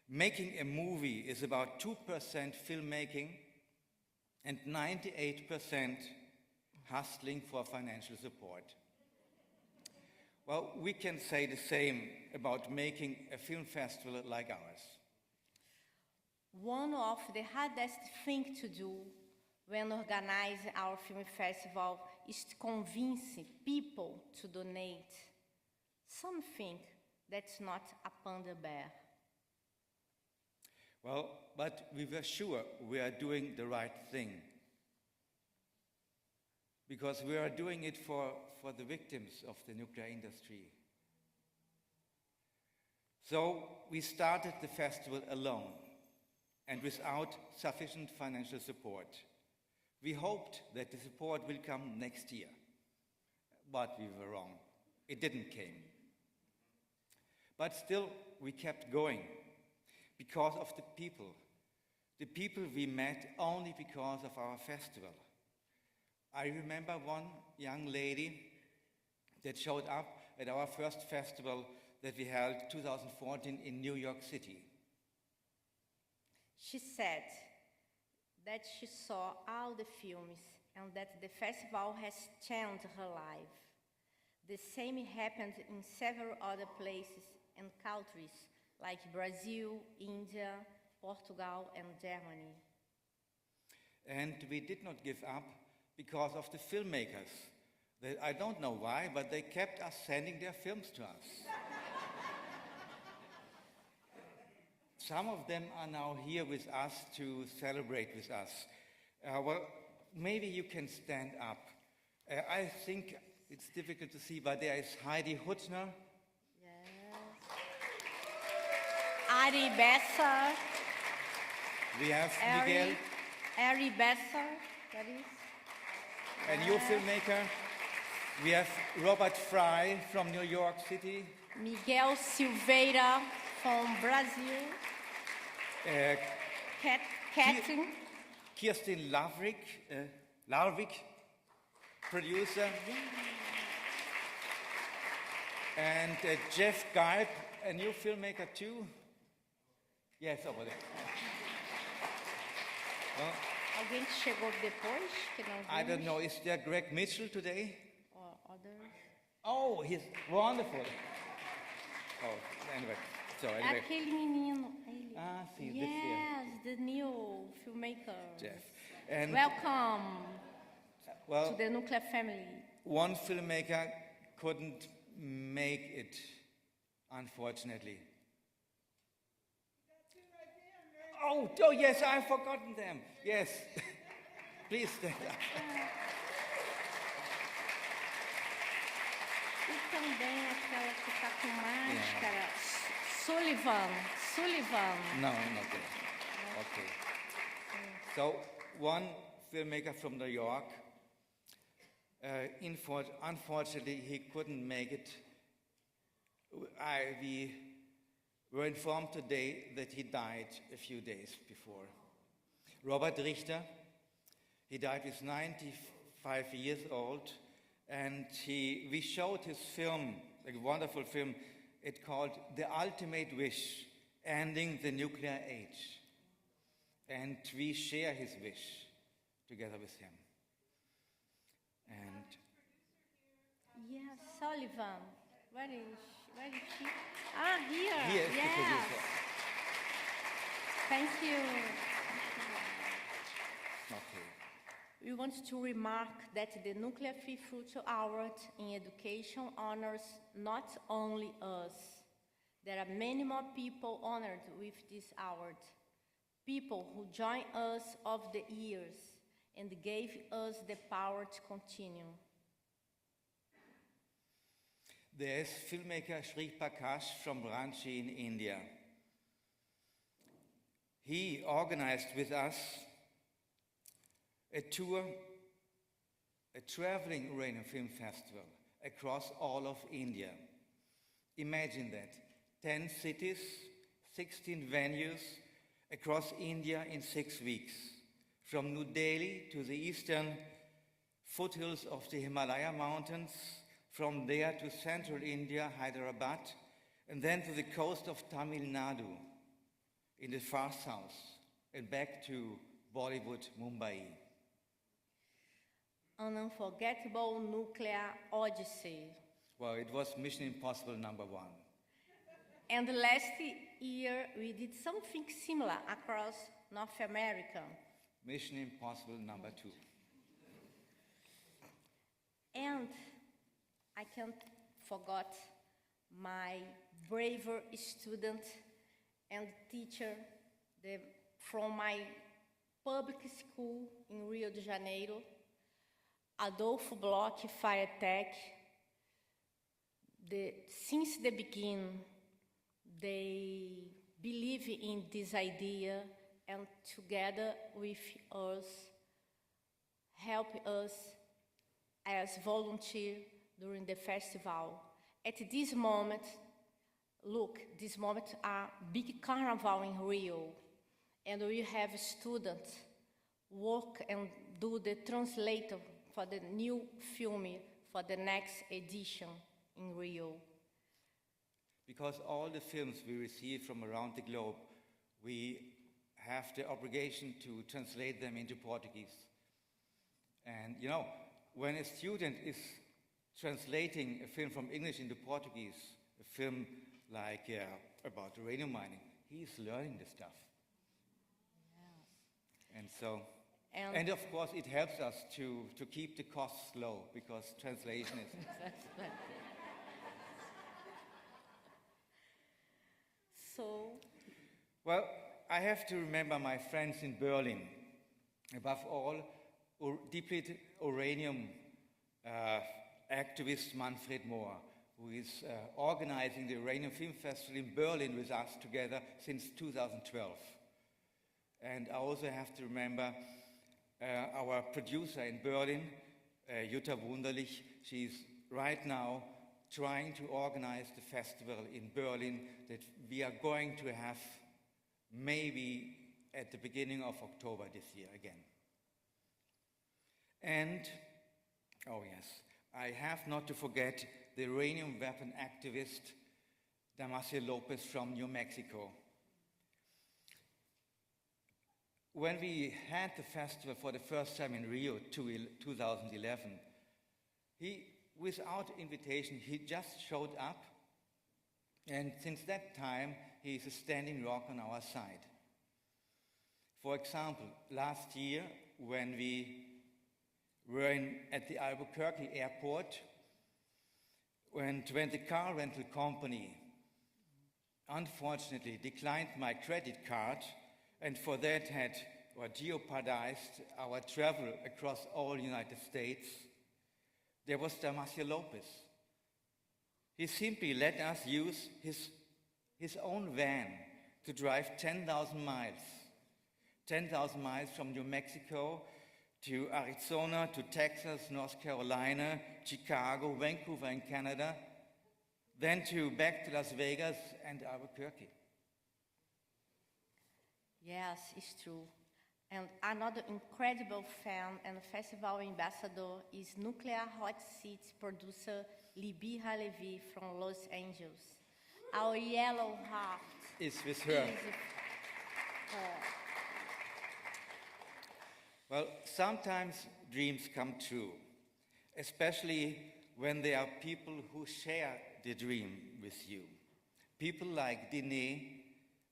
Making a movie is about 2% filmmaking and 98% hustling for financial support." Well, we can say the same about making a film festival like ours. One of the hardest things to do when organizing our film festival is to convince people to donate something that's not a panda bear. Well, but we were sure we are doing the right thing, because we are doing it for the victims of the nuclear industry. So we started the festival alone and without sufficient financial support. We hoped that the support will come next year, but we were wrong. It didn't come. But still, we kept going because of the people we met only because of our festival. I remember one young lady that showed up at our first festival that we held 2014 in New York City. She said that she saw all the films and that the festival has changed her life. The same happened in several other places and countries like Brazil, India, Portugal, and Germany. And we did not give up because of the filmmakers. I don't know why, but they kept us sending their films to us. Some of them are now here with us to celebrate with us. Well, maybe you can stand up. I think it's difficult to see, but there is Heidi Huttner. Yes. Ari Besser. We have Miguel. Ari Besser, that is. A new filmmaker. We have Robert Fry from New York City. Miguel Silveira from Brazil. Kirsten Larvik, producer. And Jeff Geib, a new filmmaker too. Yes, over there. Well, Alguém que chegou depois, que não I don't vimos? know, is there Greg Mitchell today? Or others? Oh, he's wonderful. Oh, anyway. So anyway. Aquele menino. Ele. Ah, see, this Yes, the new filmmaker. Jeff. And Welcome to the nuclear family. one filmmaker couldn't make it, unfortunately. Oh, yes, I've forgotten them. Yes. Please stand up. E também aquela que está com máscara. Sullivan. No, not there. Okay. So, one filmmaker from New York, unfortunately, he couldn't make it. We were informed today that he died a few days before. Robert Richter, he died with 95 years old, and we showed his film, a wonderful film, it's called The Ultimate Wish, Ending the Nuclear Age. And we share his wish together with him. And Yes, Sullivan. Where is she? Ah, here. he is the Yes. producer. Thank you. Okay. We want to remark that the Nuclear Free Future Award in Education honors not only us. There are many more people honored with this award. People who joined us over the years and gave us the power to continue. there is filmmaker Shri Prakash from Ranchi in India. He organized with us a tour, a traveling uranium film festival across all of India. Imagine that, 10 cities, 16 venues across India in 6 weeks, from New Delhi to the eastern foothills of the Himalaya mountains, from there to central India, Hyderabad, and then to the coast of Tamil Nadu in the far south, and back to Bollywood, Mumbai. An unforgettable nuclear odyssey. Well, it was Mission Impossible #1. And last year, we did something similar across North America. Mission Impossible #2. And I can't forget my braver student and teacher from my public school in Rio de Janeiro, Adolfo Bloch Fire Tech. Since the beginning, they believe in this idea and together with us, help us as volunteer during the festival. At this moment, look, this moment are big carnival in Rio, and we have students work and do the translator for the new film for the next edition in Rio. Because all the films we receive from around the globe, we have the obligation to translate them into Portuguese. And you know, when a student is translating a film from English into Portuguese, a film like about uranium mining, he's learning the stuff. Yeah. And so, and of course it helps us to keep the costs low, because translation is... So? Well, I have to remember my friends in Berlin. Above all, depleted uranium activist Manfred Mohr, who is organizing the Uranium Film Festival in Berlin with us together since 2012. And I also have to remember our producer in Berlin, Jutta Wunderlich. She's right now trying to organize the festival in Berlin that we are going to have maybe at the beginning of October this year again. And, oh yes, I have not to forget the uranium weapon activist Damacio Lopez from New Mexico. When we had the festival for the first time in Rio 2011, without invitation, he just showed up, and since that time, he is a standing rock on our side. For example, last year, when we were at the Albuquerque airport, when the car rental company unfortunately declined my credit card, and for that had jeopardized our travel across all United States, there was Damacio Lopez. He simply let us use his own van to drive 10,000 miles. 10,000 miles from New Mexico to Arizona, to Texas, North Carolina, Chicago, Vancouver in Canada, then back to Las Vegas and Albuquerque. Yes, it's true. And another incredible fan and festival ambassador is Nuclear Hot Seats producer Libira Levy from Los Angeles. Our yellow heart is with her. Well, sometimes dreams come true, especially when there are people who share the dream with you. People like Dine,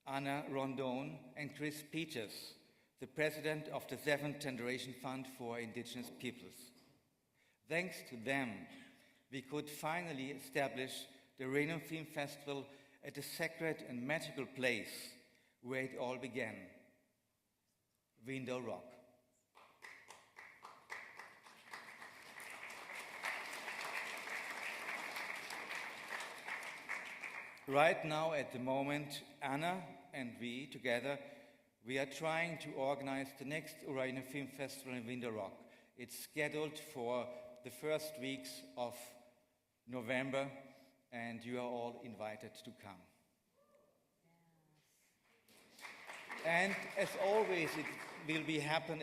Anna Rondon, and Chris Peters, the president of the 7th Generation Fund for Indigenous Peoples. Thanks to them, we could finally establish the Uranium Film Festival at a sacred and magical place where it all began, Window Rock. right now, at the moment, Anna and we together, we are trying to organize the next Uranium Film Festival in Winter Rock. It's scheduled for the first weeks of November, and you are all invited to come. And as always, it will happen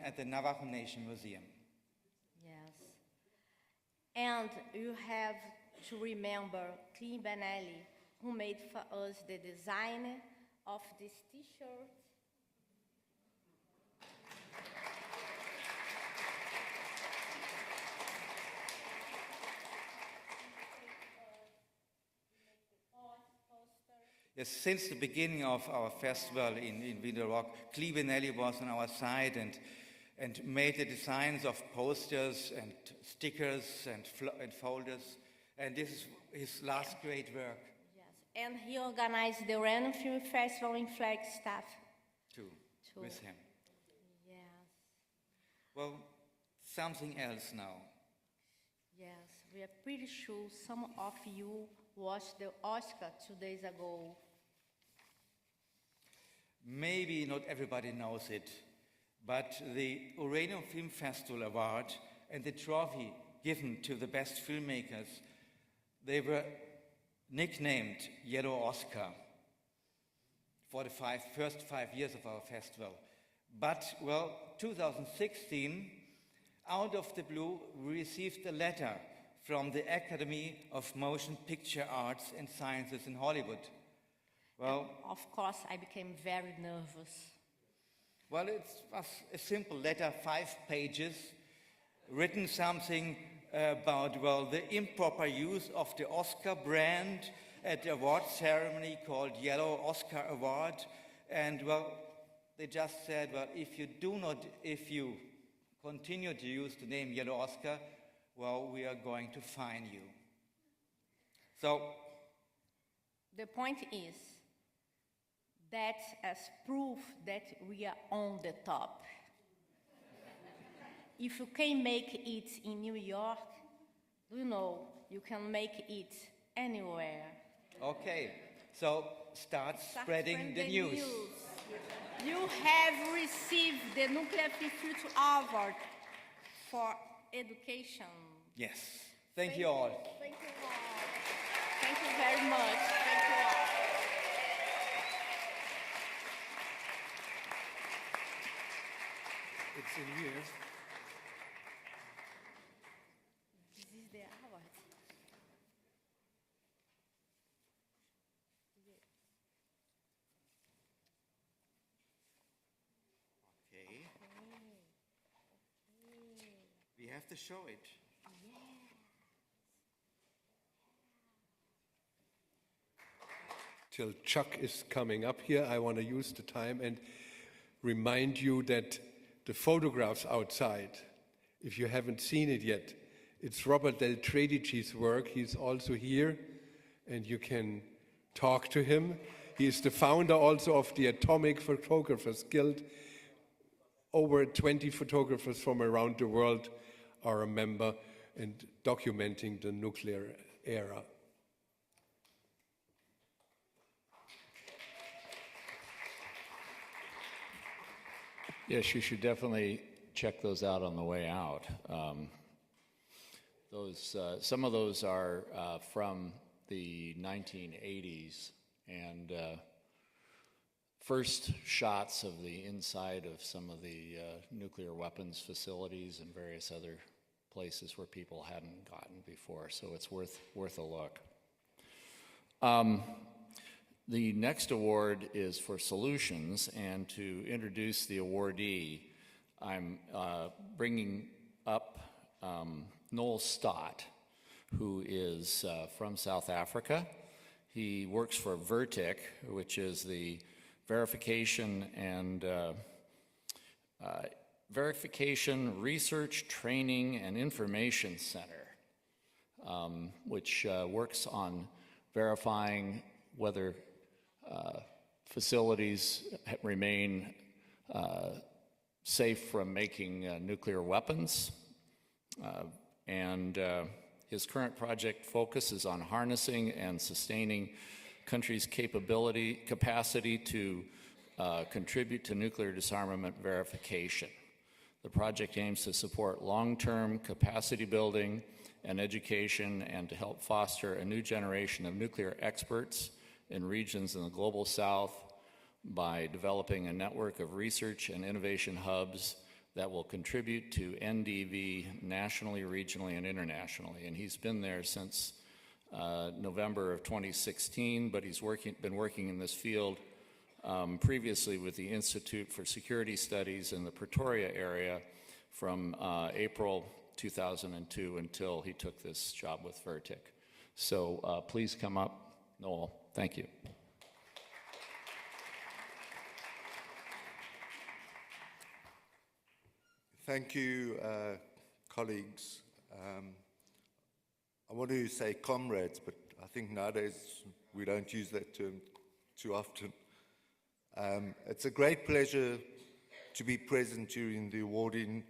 at the Navajo Nation Museum. Yes. And you have to remember Klee Benally, who made for us the design of this t-shirt. Yes, since the beginning of our festival in Winter Rock, Klee Benally was on our side and made the designs of posters and stickers and folders. And this is his last great work. Yes, and he organized the Uranium Film Festival in Flagstaff. Too, with him. Yes. Well, something else now. Yes, we are pretty sure some of you watched the Oscar 2 days ago. Maybe not everybody knows it, but the Uranium Film Festival Award and the trophy given to the best filmmakers, they were nicknamed Yellow Oscar for the first 5 years of our festival. But, well, 2016, out of the blue, we received a letter from the Academy of Motion Picture Arts and Sciences in Hollywood. Well, and of course, I became very nervous. Well, it was a simple letter, 5 pages, written something about, well, the improper use of the Oscar brand at the award ceremony called Yellow Oscar Award. And, well, they just said, well, if you continue to use the name Yellow Oscar, well, we are going to fine you. So, the point is, that's as proof that we are on the top. If you can make it in New York, you know, you can make it anywhere. Okay, so start spreading the news. You have received the Nuclear Future Award for Education. Yes, thank you all. Thank you all. Thank you very much. Thank you all. It's in here. This is the award. Okay. We have to show it. Till Chuck is coming up here, I want to use the time and remind you that the photographs outside, if you haven't seen it yet, it's Robert Del Tredici's work. He's also here, and you can talk to him. He is the founder also of the Atomic Photographers Guild. Over 20 photographers from around the world are a member and documenting the nuclear era. Yes, you should definitely check those out on the way out. Some of those are from the 1980s, and first shots of the inside of some of the nuclear weapons facilities and various other places where people hadn't gotten before. So it's worth a look. The next award is for solutions, and to introduce the awardee, I'm bringing up Noel Stott, who is from South Africa. He works for VERTIC, which is the Verification Research, Training, and Information Center, which works on verifying whether facilities remain safe from making nuclear weapons, and His current project focuses on harnessing and sustaining countries' capacity to contribute to nuclear disarmament verification. The project aims to support long-term capacity building and education and to help foster a new generation of nuclear experts in regions in the global south by developing a network of research and innovation hubs that will contribute to NDV nationally, regionally, and internationally. And he's been there since November of 2016, but he's been working in this field previously with the Institute for Security Studies in the Pretoria area from April 2002 until he took this job with Vertic. So please come up, Noel. Thank you. Thank you, colleagues. I want to say comrades, but I think nowadays we don't use that term too often. It's a great pleasure to be present during the awarding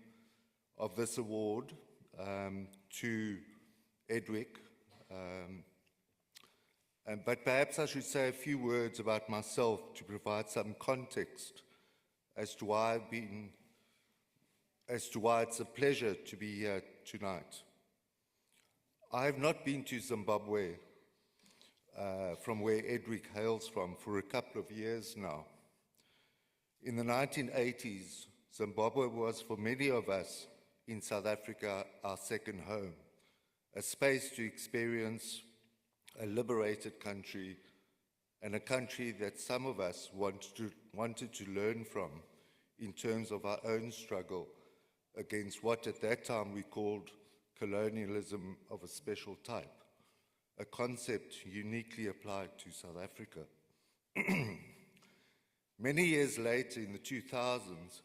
of this award to Edwick. But perhaps I should say a few words about myself to provide some context as to why it's a pleasure to be here tonight. I have not been to Zimbabwe, from where Edwick hails from, for a couple of years now. In the 1980s, Zimbabwe was, for many of us in South Africa, our second home, a space to experience a liberated country and a country that some of us wanted to learn from in terms of our own struggle against what at that time we called colonialism of a special type, a concept uniquely applied to South Africa. Many years later, in the 2000s,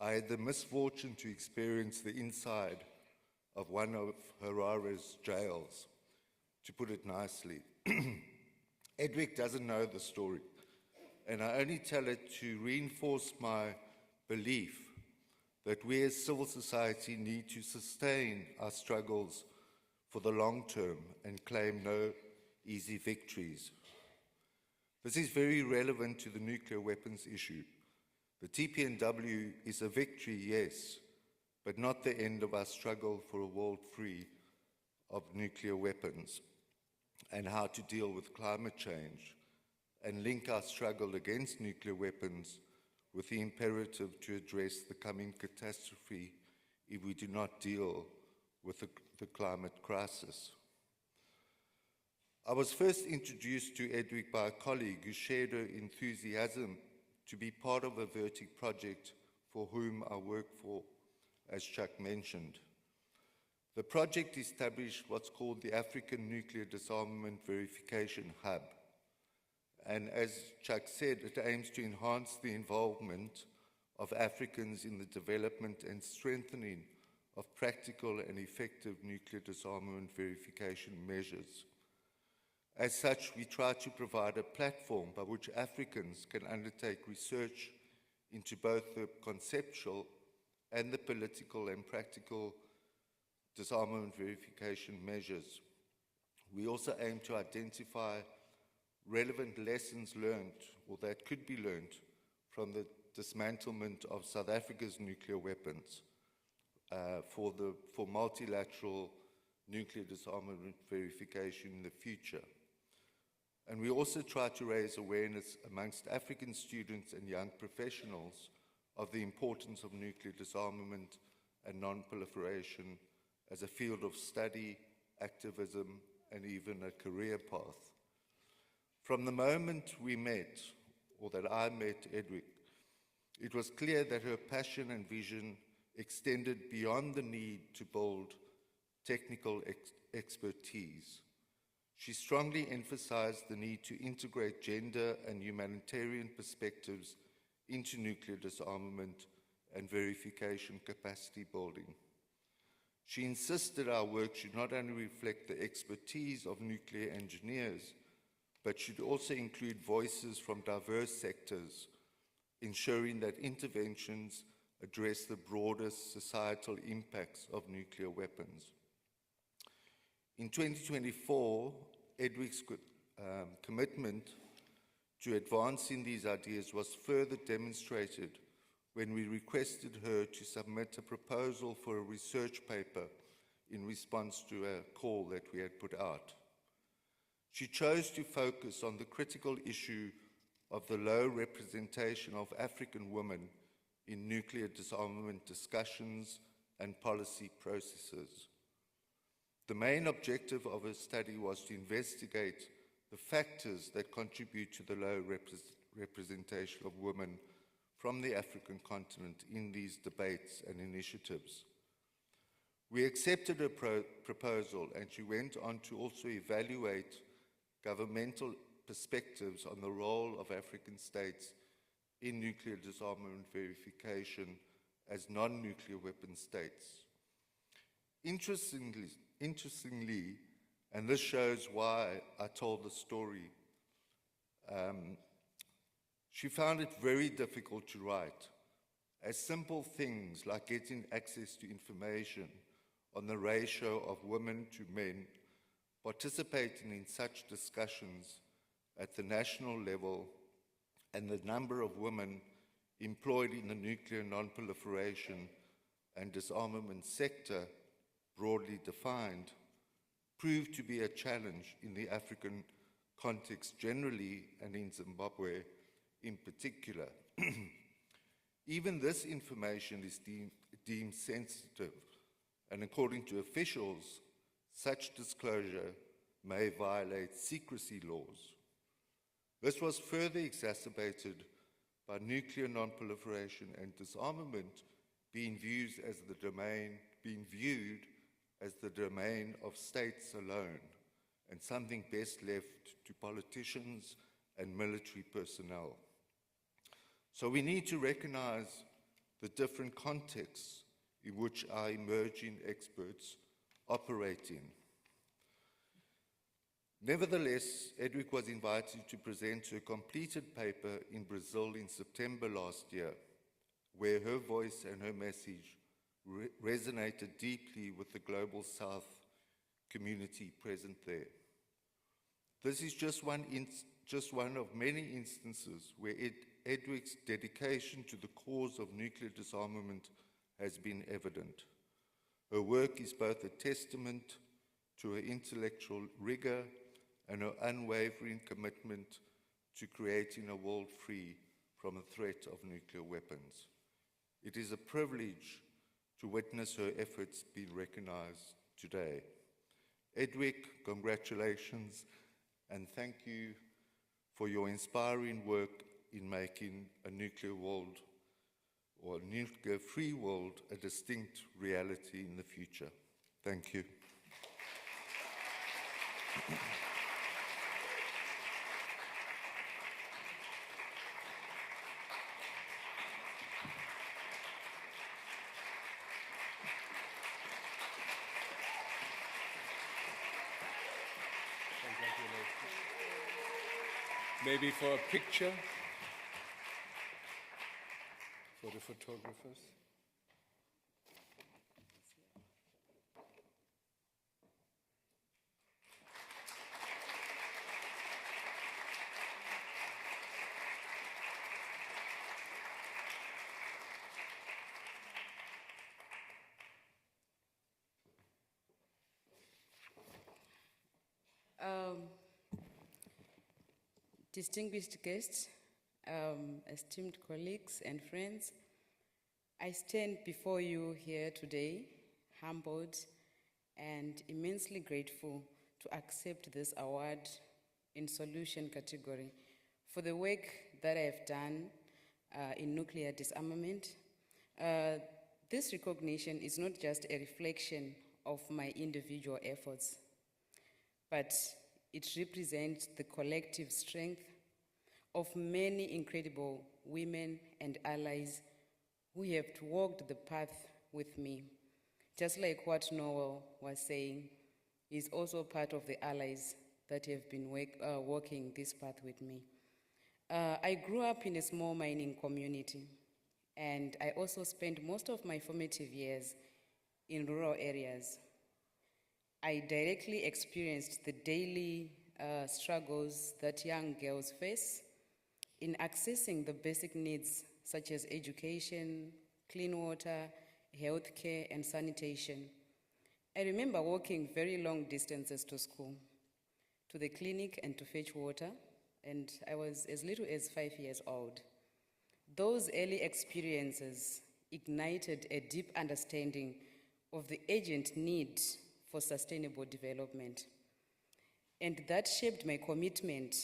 I had the misfortune to experience the inside of one of Harare's jails, to put it nicely. Edwick doesn't know the story, and I only tell it to reinforce my belief that we as civil society need to sustain our struggles for the long term and claim no easy victories. This is very relevant to the nuclear weapons issue. The TPNW is a victory, yes, but not the end of our struggle for a world free of nuclear weapons, and how to deal with climate change and link our struggle against nuclear weapons with the imperative to address the coming catastrophe if we do not deal with the climate crisis. I was first introduced to Edwick by a colleague who shared her enthusiasm to be part of a Vertic project for whom I work for, as Chuck mentioned. The project established what's called the African Nuclear Disarmament Verification Hub. And as Chuck said, it aims to enhance the involvement of Africans in the development and strengthening of practical and effective nuclear disarmament verification measures. As such, we try to provide a platform by which Africans can undertake research into both the conceptual and the political and practical disarmament verification measures. We also aim to identify relevant lessons learned, or that could be learned, from the dismantlement of South Africa's nuclear weapons for multilateral nuclear disarmament verification in the future. And we also try to raise awareness amongst African students and young professionals of the importance of nuclear disarmament and non-proliferation as a field of study, activism, and even a career path. From the moment we met, or that I met Edwick, it was clear that her passion and vision extended beyond the need to build technical expertise. She strongly emphasized the need to integrate gender and humanitarian perspectives into nuclear disarmament and verification capacity building. She insisted our work should not only reflect the expertise of nuclear engineers, but should also include voices from diverse sectors, ensuring that interventions address the broadest societal impacts of nuclear weapons. In 2024, Edwick's commitment to advancing these ideas was further demonstrated when we requested her to submit a proposal for a research paper in response to a call that we had put out. She chose to focus on the critical issue of the low representation of African women in nuclear disarmament discussions and policy processes. The main objective of her study was to investigate the factors that contribute to the low representation of women from the African continent in these debates and initiatives. We accepted her proposal, and she went on to also evaluate governmental perspectives on the role of African states in nuclear disarmament verification as non-nuclear weapon states. Interestingly, and this shows why I told the story, she found it very difficult to write, as simple things like getting access to information on the ratio of women to men participating in such discussions at the national level and the number of women employed in the nuclear non-proliferation and disarmament sector, broadly defined, proved to be a challenge in the African context generally and in Zimbabwe in particular. Even this information is deemed sensitive, and according to officials, such disclosure may violate secrecy laws. This was further exacerbated by nuclear non-proliferation and disarmament being viewed as the domain of states alone, and something best left to politicians and military personnel. So we need to recognize the different contexts in which our emerging experts operate in. Nevertheless, Edwick was invited to present her completed paper in Brazil in September last year, where her voice and her message resonated deeply with the Global South community present there. This is just one of many instances where Edwick's dedication to the cause of nuclear disarmament has been evident. Her work is both a testament to her intellectual rigor and her unwavering commitment to creating a world free from the threat of nuclear weapons. It is a privilege to witness her efforts being recognized today. Edwick, congratulations, and thank you for your inspiring work in making a nuclear world or a nuclear-free world a distinct reality in the future. Thank you. Maybe for a picture for the photographers. Distinguished guests, esteemed colleagues and friends, I stand before you here today, humbled and immensely grateful to accept this award in solution category for the work that I have done in nuclear disarmament. This recognition is not just a reflection of my individual efforts, but it represents the collective strength of many incredible women and allies who have walked the path with me. Just like what Noel was saying, he's also part of the allies that have been walking this path with me. I grew up in a small mining community, and I also spent most of my formative years in rural areas. I directly experienced the daily struggles that young girls face in accessing the basic needs such as education, clean water, healthcare, and sanitation. I remember walking very long distances to school, to the clinic, and to fetch water, and I was as little as 5 years old. Those early experiences ignited a deep understanding of the urgent need for sustainable development. And that shaped my commitment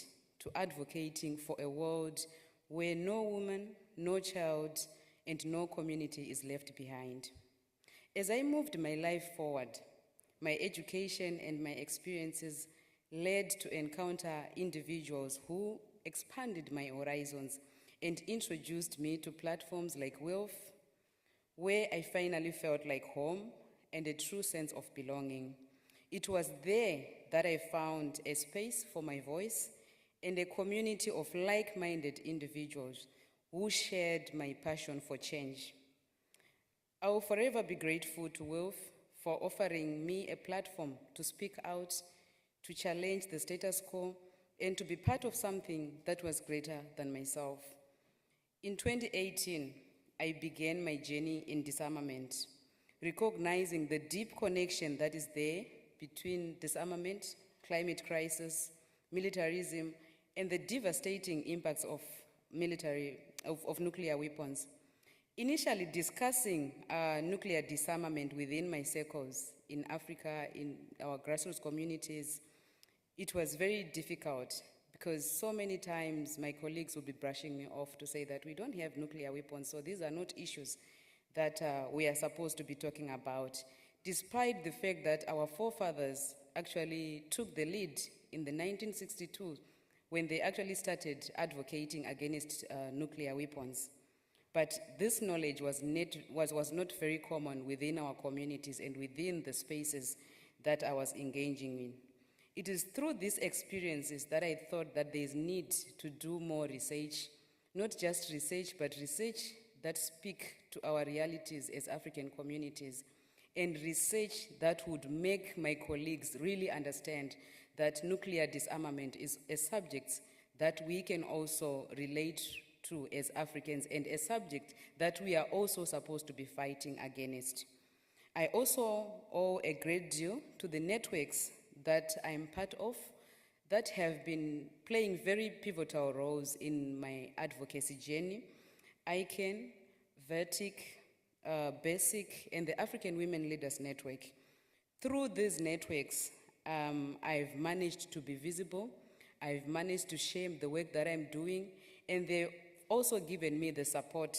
to advocating for a world where no woman, no child, and no community is left behind. As I moved my life forward, my education and my experiences led to encounter individuals who expanded my horizons and introduced me to platforms like WILF, where I finally felt like home and a true sense of belonging. It was there that I found a space for my voice and a community of like-minded individuals who shared my passion for change. I will forever be grateful to WILF for offering me a platform to speak out, to challenge the status quo, and to be part of something that was greater than myself. In 2018, I began my journey in disarmament, recognizing the deep connection that is there between disarmament, climate crisis, militarism, and the devastating impacts of nuclear weapons. Initially discussing nuclear disarmament within my circles in Africa, in our grassroots communities, it was very difficult because so many times my colleagues would be brushing me off to say that we don't have nuclear weapons, so these are not issues that we are supposed to be talking about, despite the fact that our forefathers actually took the lead in the 1962 when they actually started advocating against nuclear weapons. But this knowledge was not very common within our communities and within the spaces that I was engaging in. It is through these experiences that I thought that there is need to do more research, not just research, but research that speak to our realities as African communities, and research that would make my colleagues really understand that nuclear disarmament is a subject that we can also relate to as Africans and a subject that we are also supposed to be fighting against. I also owe a great deal to the networks that I'm part of that have been playing very pivotal roles in my advocacy journey. ICANN, Vertic, BASIC, and the African Women Leaders Network. Through these networks, I've managed to be visible, I've managed to share the work that I'm doing, and they've also given me the support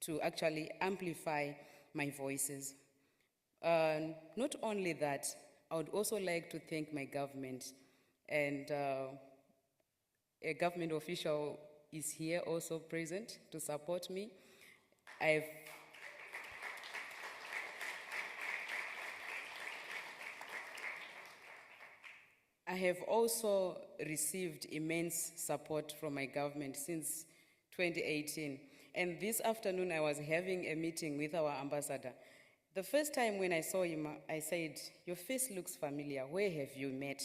to actually amplify my voices. Not only that, I would also like to thank my government, and a government official is here also present to support me. I have also received immense support from my government since 2018. And this afternoon, I was having a meeting with our ambassador. The first time when I saw him, I said, "Your face looks familiar. Where have you met?"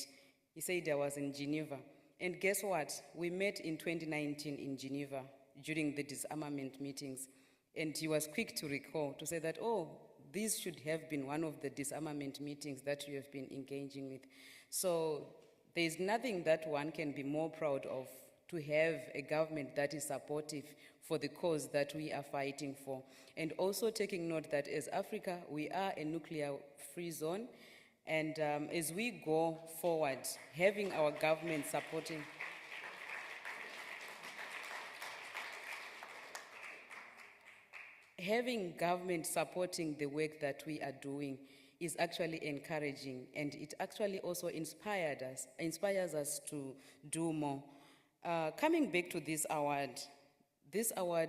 He said, "I was in Geneva." And guess what? We met in 2019 in Geneva during the disarmament meetings. And he was quick to recall, to say that, "Oh, this should have been one of the disarmament meetings that you have been engaging with." So there's nothing that one can be more proud of, to have a government that is supportive for the cause that we are fighting for. And also taking note that as Africa, we are a nuclear-free zone. And as we go forward, having our government supporting the work that we are doing is actually encouraging, and it actually also inspires us to do more. Coming back to this award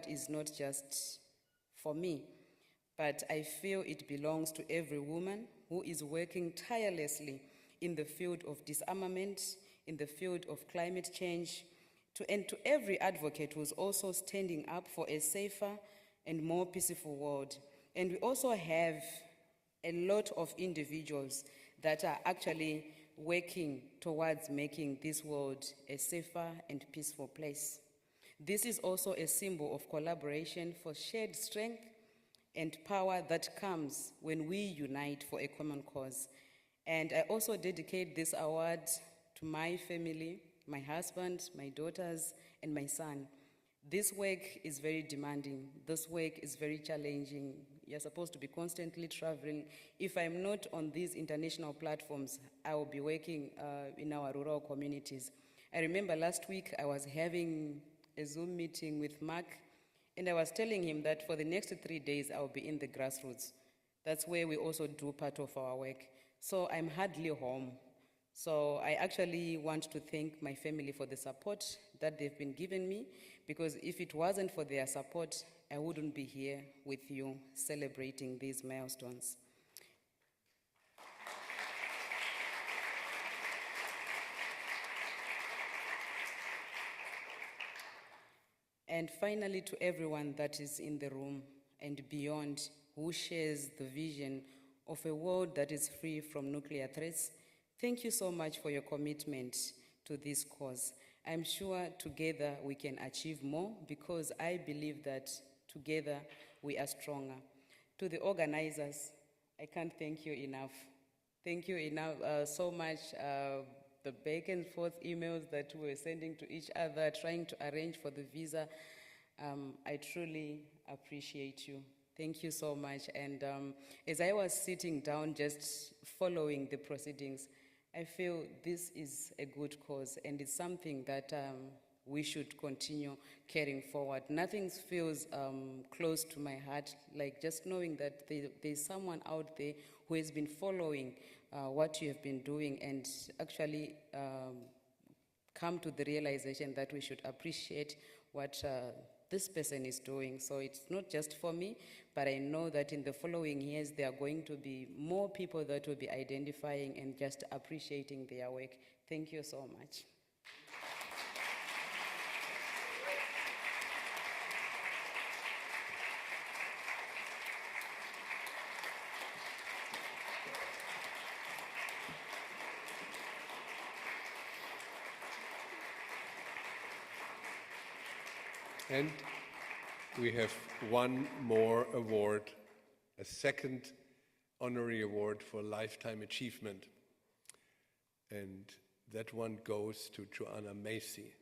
is not just for me, but I feel it belongs to every woman who is working tirelessly in the field of disarmament, in the field of climate change, and to every advocate who's also standing up for a safer and more peaceful world. And we also have a lot of individuals that are actually working towards making this world a safer and peaceful place. This is also a symbol of collaboration for shared strength and power that comes when we unite for a common cause. And I also dedicate this award to my family, my husband, my daughters, and my son. This work is very demanding. This work is very challenging. You're supposed to be constantly traveling. If I'm not on these international platforms, I will be working in our rural communities. I remember last week I was having a Zoom meeting with Mark, and I was telling him that for the next 3 days I'll be in the grassroots. That's where we also do part of our work. So I'm hardly home. So I actually want to thank my family for the support that they've been giving me, because if it wasn't for their support, I wouldn't be here with you celebrating these milestones. And finally, to everyone that is in the room and beyond who shares the vision of a world that is free from nuclear threats, thank you so much for your commitment to this cause. I'm sure together we can achieve more, because I believe that together we are stronger. To the organizers, I can't thank you enough. Thank you enough so much. The back and forth emails that we were sending to each other, trying to arrange for the visa. I truly appreciate you. Thank you so much. And as I was sitting down just following the proceedings, I feel this is a good cause, and it's something that we should continue carrying forward. Nothing feels close to my heart, like just knowing that there's someone out there who has been following what you have been doing, and actually come to the realization that we should appreciate what this person is doing. So it's not just for me, but I know that in the following years there are going to be more people that will be identifying and just appreciating their work. Thank you so much. And we have one more award, a second honorary award for lifetime achievement. And that one goes to Joanna Macy.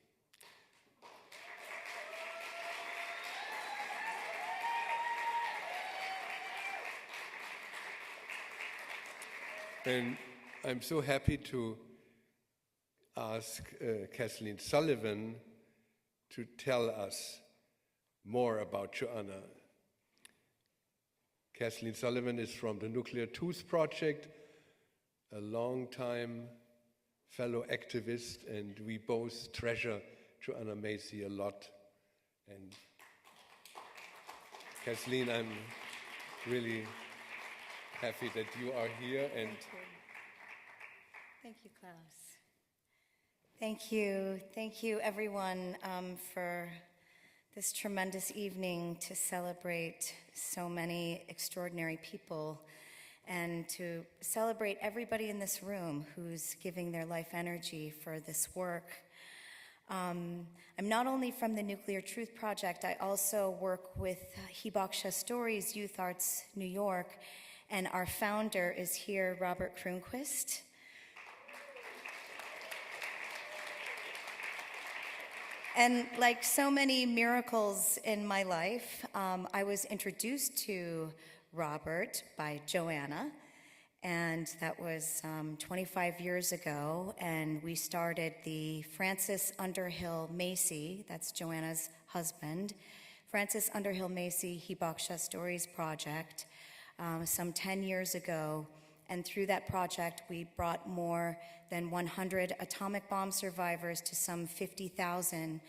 And I'm so happy to ask Kathleen Sullivan to tell us more about Joanna. Kathleen Sullivan is from the Nuclear Tooth Project, a long-time fellow activist, and we both treasure Joanna Macy a lot. And Kathleen, I'm really happy that you are here. And Thank you, Klaus. Thank you everyone for this tremendous evening to celebrate so many extraordinary people, and to celebrate everybody in this room who's giving their life energy for this work. I'm not only from the Nuclear Truth Project, I also work with Hibaksha Stories, Youth Arts New York, and our founder is here, Robert Kronquist. And like so many miracles in my life, I was introduced to Robert by Joanna, and that was 25 years ago, and we started the Francis Underhill Macy, that's Joanna's husband, Francis Underhill Macy Hibaksha Stories Project some 10 years ago. And through that project, we brought more than 100 atomic bomb survivors to some 50,000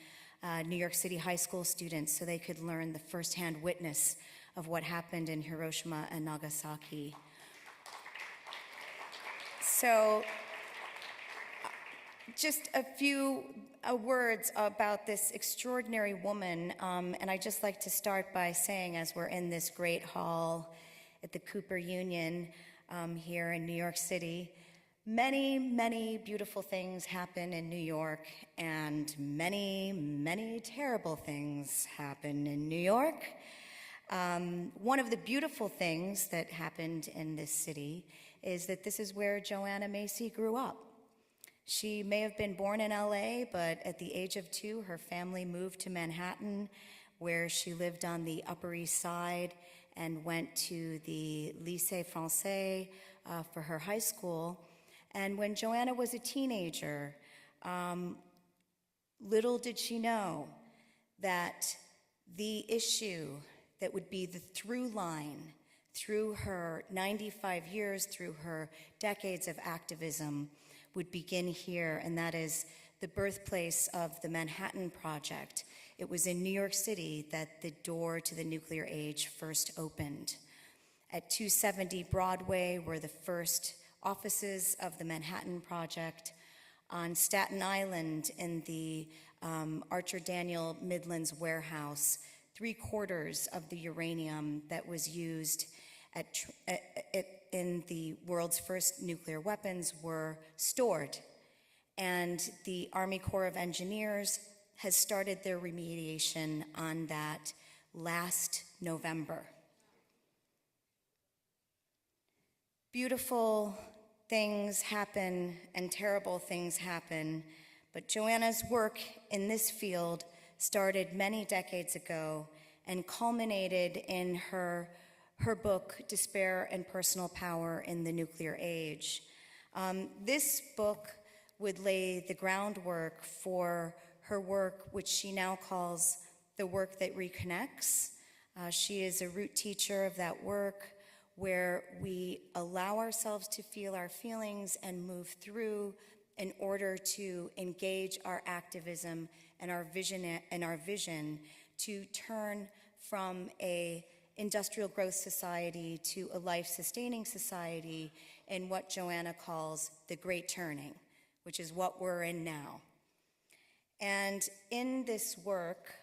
New York City high school students so they could learn the firsthand witness of what happened in Hiroshima and Nagasaki. So just a few words about this extraordinary woman, and I'd just like to start by saying, as we're in this great hall at the Cooper Union, here in New York City, Many, many beautiful things happen in New York, and many, many terrible things happen in New York. One of the beautiful things that happened in this city is that this is where Joanna Macy grew up. She may have been born in LA, but at the age of 2, her family moved to Manhattan, where she lived on the Upper East Side and went to the Lycée Français for her high school. And when Joanna was a teenager, little did she know that the issue that would be the through line through her 95 years, through her decades of activism, would begin here, and that is the birthplace of the Manhattan Project. It was in New York City that the door to the nuclear age first opened. At 270 Broadway were the first offices of the Manhattan Project. On Staten Island in the Archer Daniel Midland's warehouse, 3/4 of the uranium that was used in the world's first nuclear weapons were stored. And the Army Corps of Engineers has started their remediation on that last November. Beautiful things happen and terrible things happen, but Joanna's work in this field started many decades ago and culminated in her book, Despair and Personal Power in the Nuclear Age. This book would lay the groundwork for her work, which she now calls the work that reconnects. She is a root teacher of that work, where we allow ourselves to feel our feelings and move through in order to engage our activism and our vision to turn from a industrial growth society to a life-sustaining society in what Joanna calls the Great Turning, which is what we're in now. And in this work,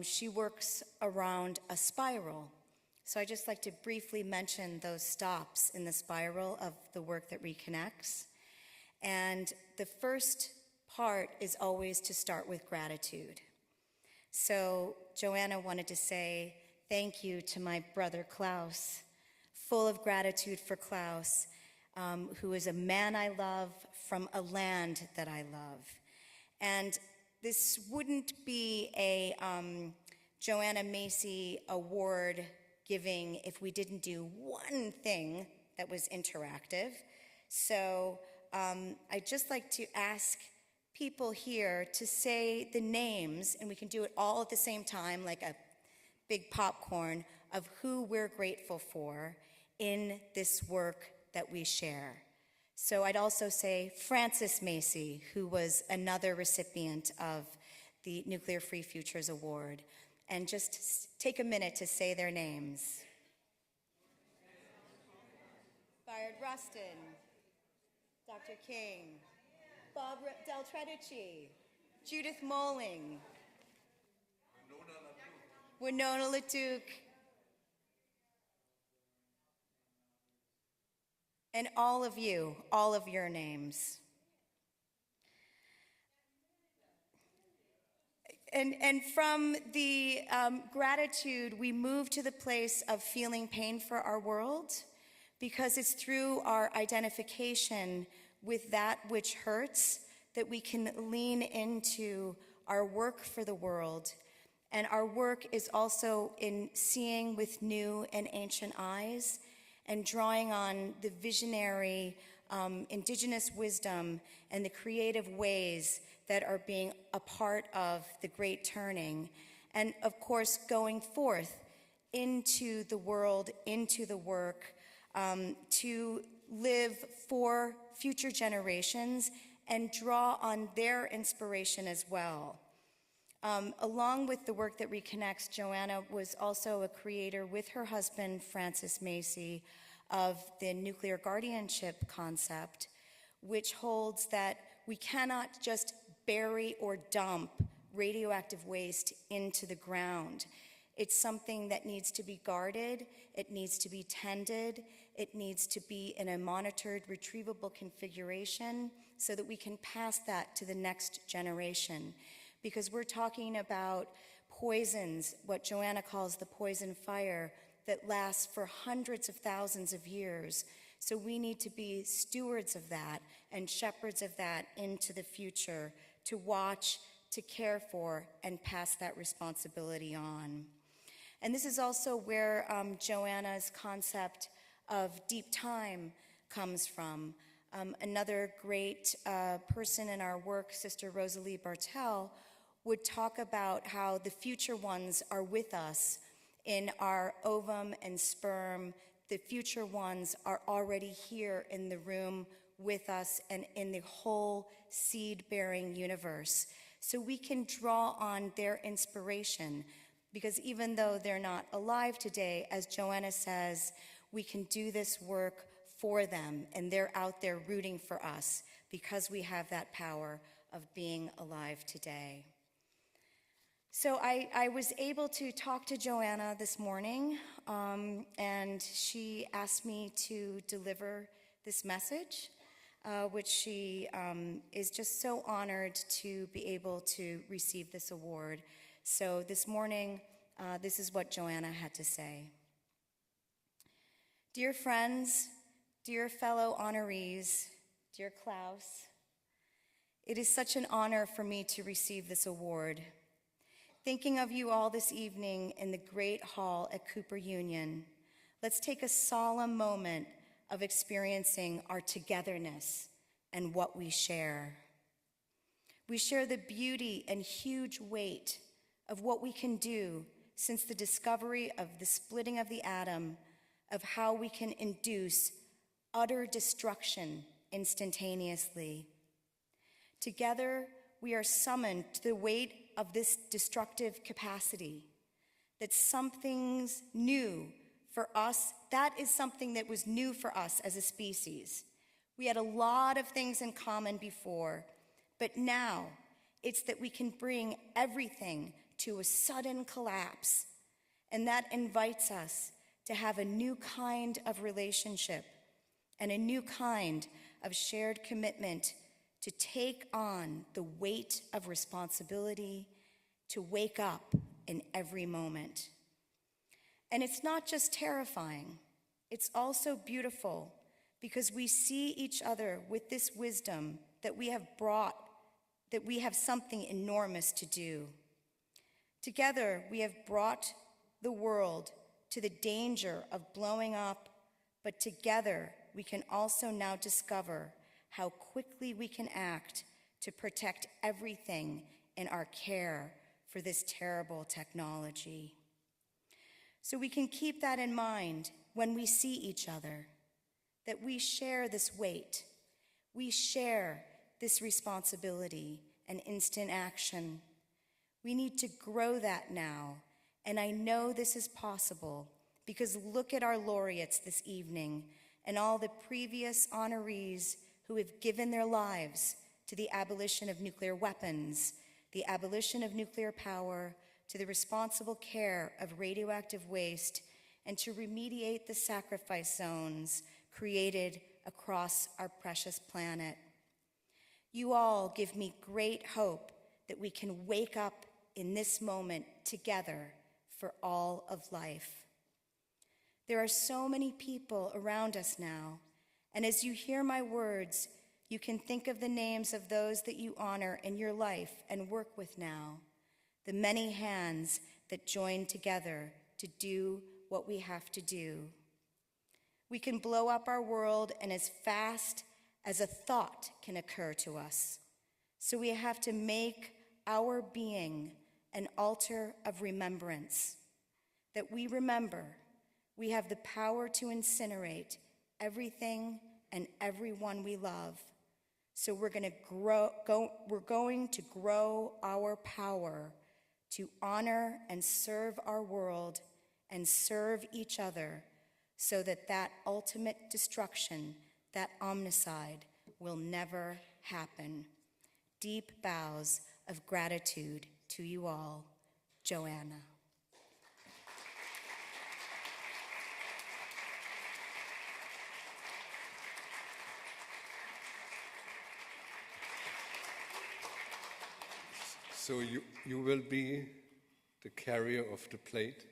she works around a spiral. So I'd just like to briefly mention those stops in the spiral of the work that reconnects. And the first part is always to start with gratitude. So Joanna wanted to say thank you to my brother Klaus, full of gratitude for Klaus, who is a man I love from a land that I love. And this wouldn't be a Joanna Macy award giving if we didn't do one thing that was interactive. So I'd just like to ask people here to say the names, and we can do it all at the same time, like a big popcorn, of who we're grateful for in this work that we share. So I'd also say Frances Macy, who was another recipient of the Nuclear Free Futures Award, and just take a minute to say their names. Bayard Rustin, Dr. King, Bob Del Tredici, Judith Moling, Winona LaDuke, and all of you, all of your names. And from the gratitude, we move to the place of feeling pain for our world, because it's through our identification with that which hurts that we can lean into our work for the world. And our work is also in seeing with new and ancient eyes and drawing on the visionary indigenous wisdom and the creative ways that are being a part of the Great Turning. And of course, going forth into the world, into the work, to live for future generations and draw on their inspiration as well. Along with the work that reconnects, Joanna was also a creator with her husband, Frances Macy, of the nuclear guardianship concept, which holds that we cannot just bury or dump radioactive waste into the ground. It's something that needs to be guarded, it needs to be tended, It needs to be in a monitored, retrievable configuration so that we can pass that to the next generation. Because we're talking about poisons, what Joanna calls the poison fire, that lasts for hundreds of thousands of years. So we need to be stewards of that and shepherds of that into the future, to watch, to care for, and pass that responsibility on. And this is also where Joanna's concept of deep time comes from. Another great person in our work, Sister Rosalie Bartel, would talk about how the future ones are with us in our ovum and sperm. The future ones are already here in the room with us and in the whole seed-bearing universe. So we can draw on their inspiration, because even though they're not alive today, as Joanna says, we can do this work for them, and they're out there rooting for us because we have that power of being alive today. So I was able to talk to Joanna this morning, and she asked me to deliver this message, which she is just so honored to be able to receive this award. So this morning, this is what Joanna had to say. Dear friends, dear fellow honorees, dear Klaus, it is such an honor for me to receive this award. Thinking of you all this evening in the Great Hall at Cooper Union, let's take a solemn moment of experiencing our togetherness and what we share. We share the beauty and huge weight of what we can do since the discovery of the splitting of the atom, of how we can induce utter destruction instantaneously. Together, we are summoned to the weight of this destructive capacity, that something's new for us, that is something that was new for us as a species. We had a lot of things in common before, but now it's that we can bring everything to a sudden collapse, and that invites us to have a new kind of relationship and a new kind of shared commitment to take on the weight of responsibility, to wake up in every moment. And it's not just terrifying, it's also beautiful, because we see each other with this wisdom that we have brought, that we have something enormous to do. Together, we have brought the world to the danger of blowing up, but together we can also now discover how quickly we can act to protect everything in our care for this terrible technology. So we can keep that in mind when we see each other, that we share this weight, we share this responsibility and instant action. We need to grow that now, and I know this is possible because look at our laureates this evening and all the previous honorees who have given their lives to the abolition of nuclear weapons, the abolition of nuclear power, to the responsible care of radioactive waste, and to remediate the sacrifice zones created across our precious planet. You all give me great hope that we can wake up in this moment together for all of life. There are so many people around us now, and as you hear my words, you can think of the names of those that you honor in your life and work with now, the many hands that join together to do what we have to do. We can blow up our world, and as fast as a thought can occur to us. So we have to make our being an altar of remembrance, that we remember we have the power to incinerate everything and everyone we love. So we're going to grow our power to honor and serve our world and serve each other, so that that ultimate destruction, that omnicide, will never happen. Deep bows of gratitude to you all. Joanna. So you will be the carrier of the plate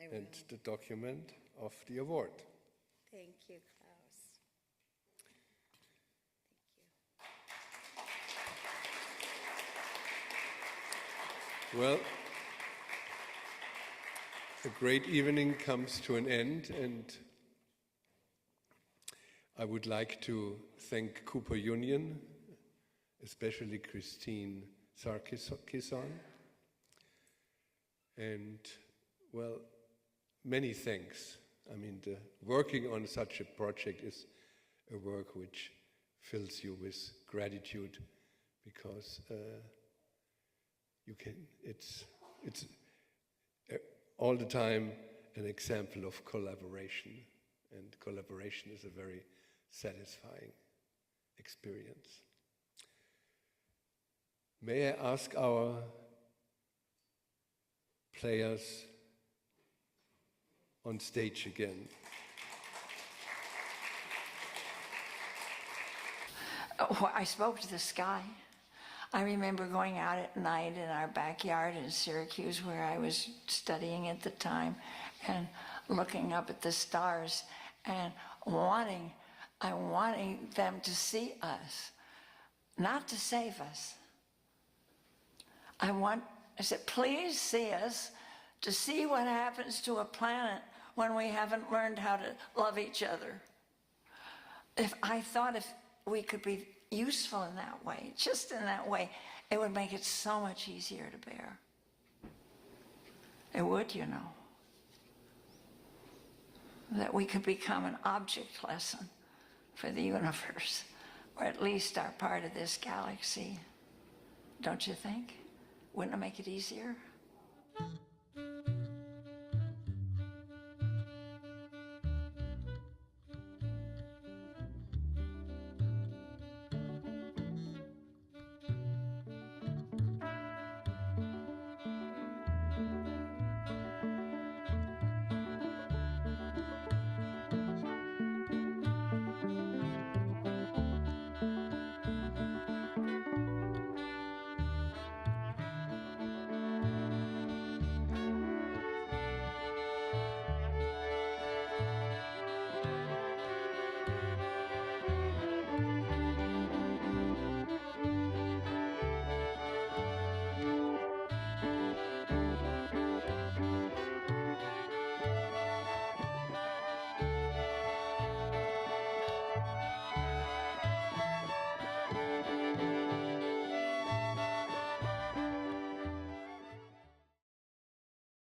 and the document of the award. Thank you, Klaus. Well, a great evening comes to an end, and I would like to thank Cooper Union, especially Christine Sarkisson, and, well, many thanks. I mean, working on such a project is a work which fills you with gratitude, because it's all the time an example of collaboration, and collaboration is a very satisfying experience. May I ask our players on stage again? Oh, I spoke to the sky. I remember going out at night in our backyard in Syracuse, where I was studying at the time, and looking up at the stars and wanting them to see us, not to save us. I said, please see us, to see what happens to a planet when we haven't learned how to love each other. If we could be useful in that way, just in that way, it would make it so much easier to bear. It would, you know. That we could become an object lesson for the universe, or at least our part of this galaxy. Don't you think? Wouldn't it make it easier?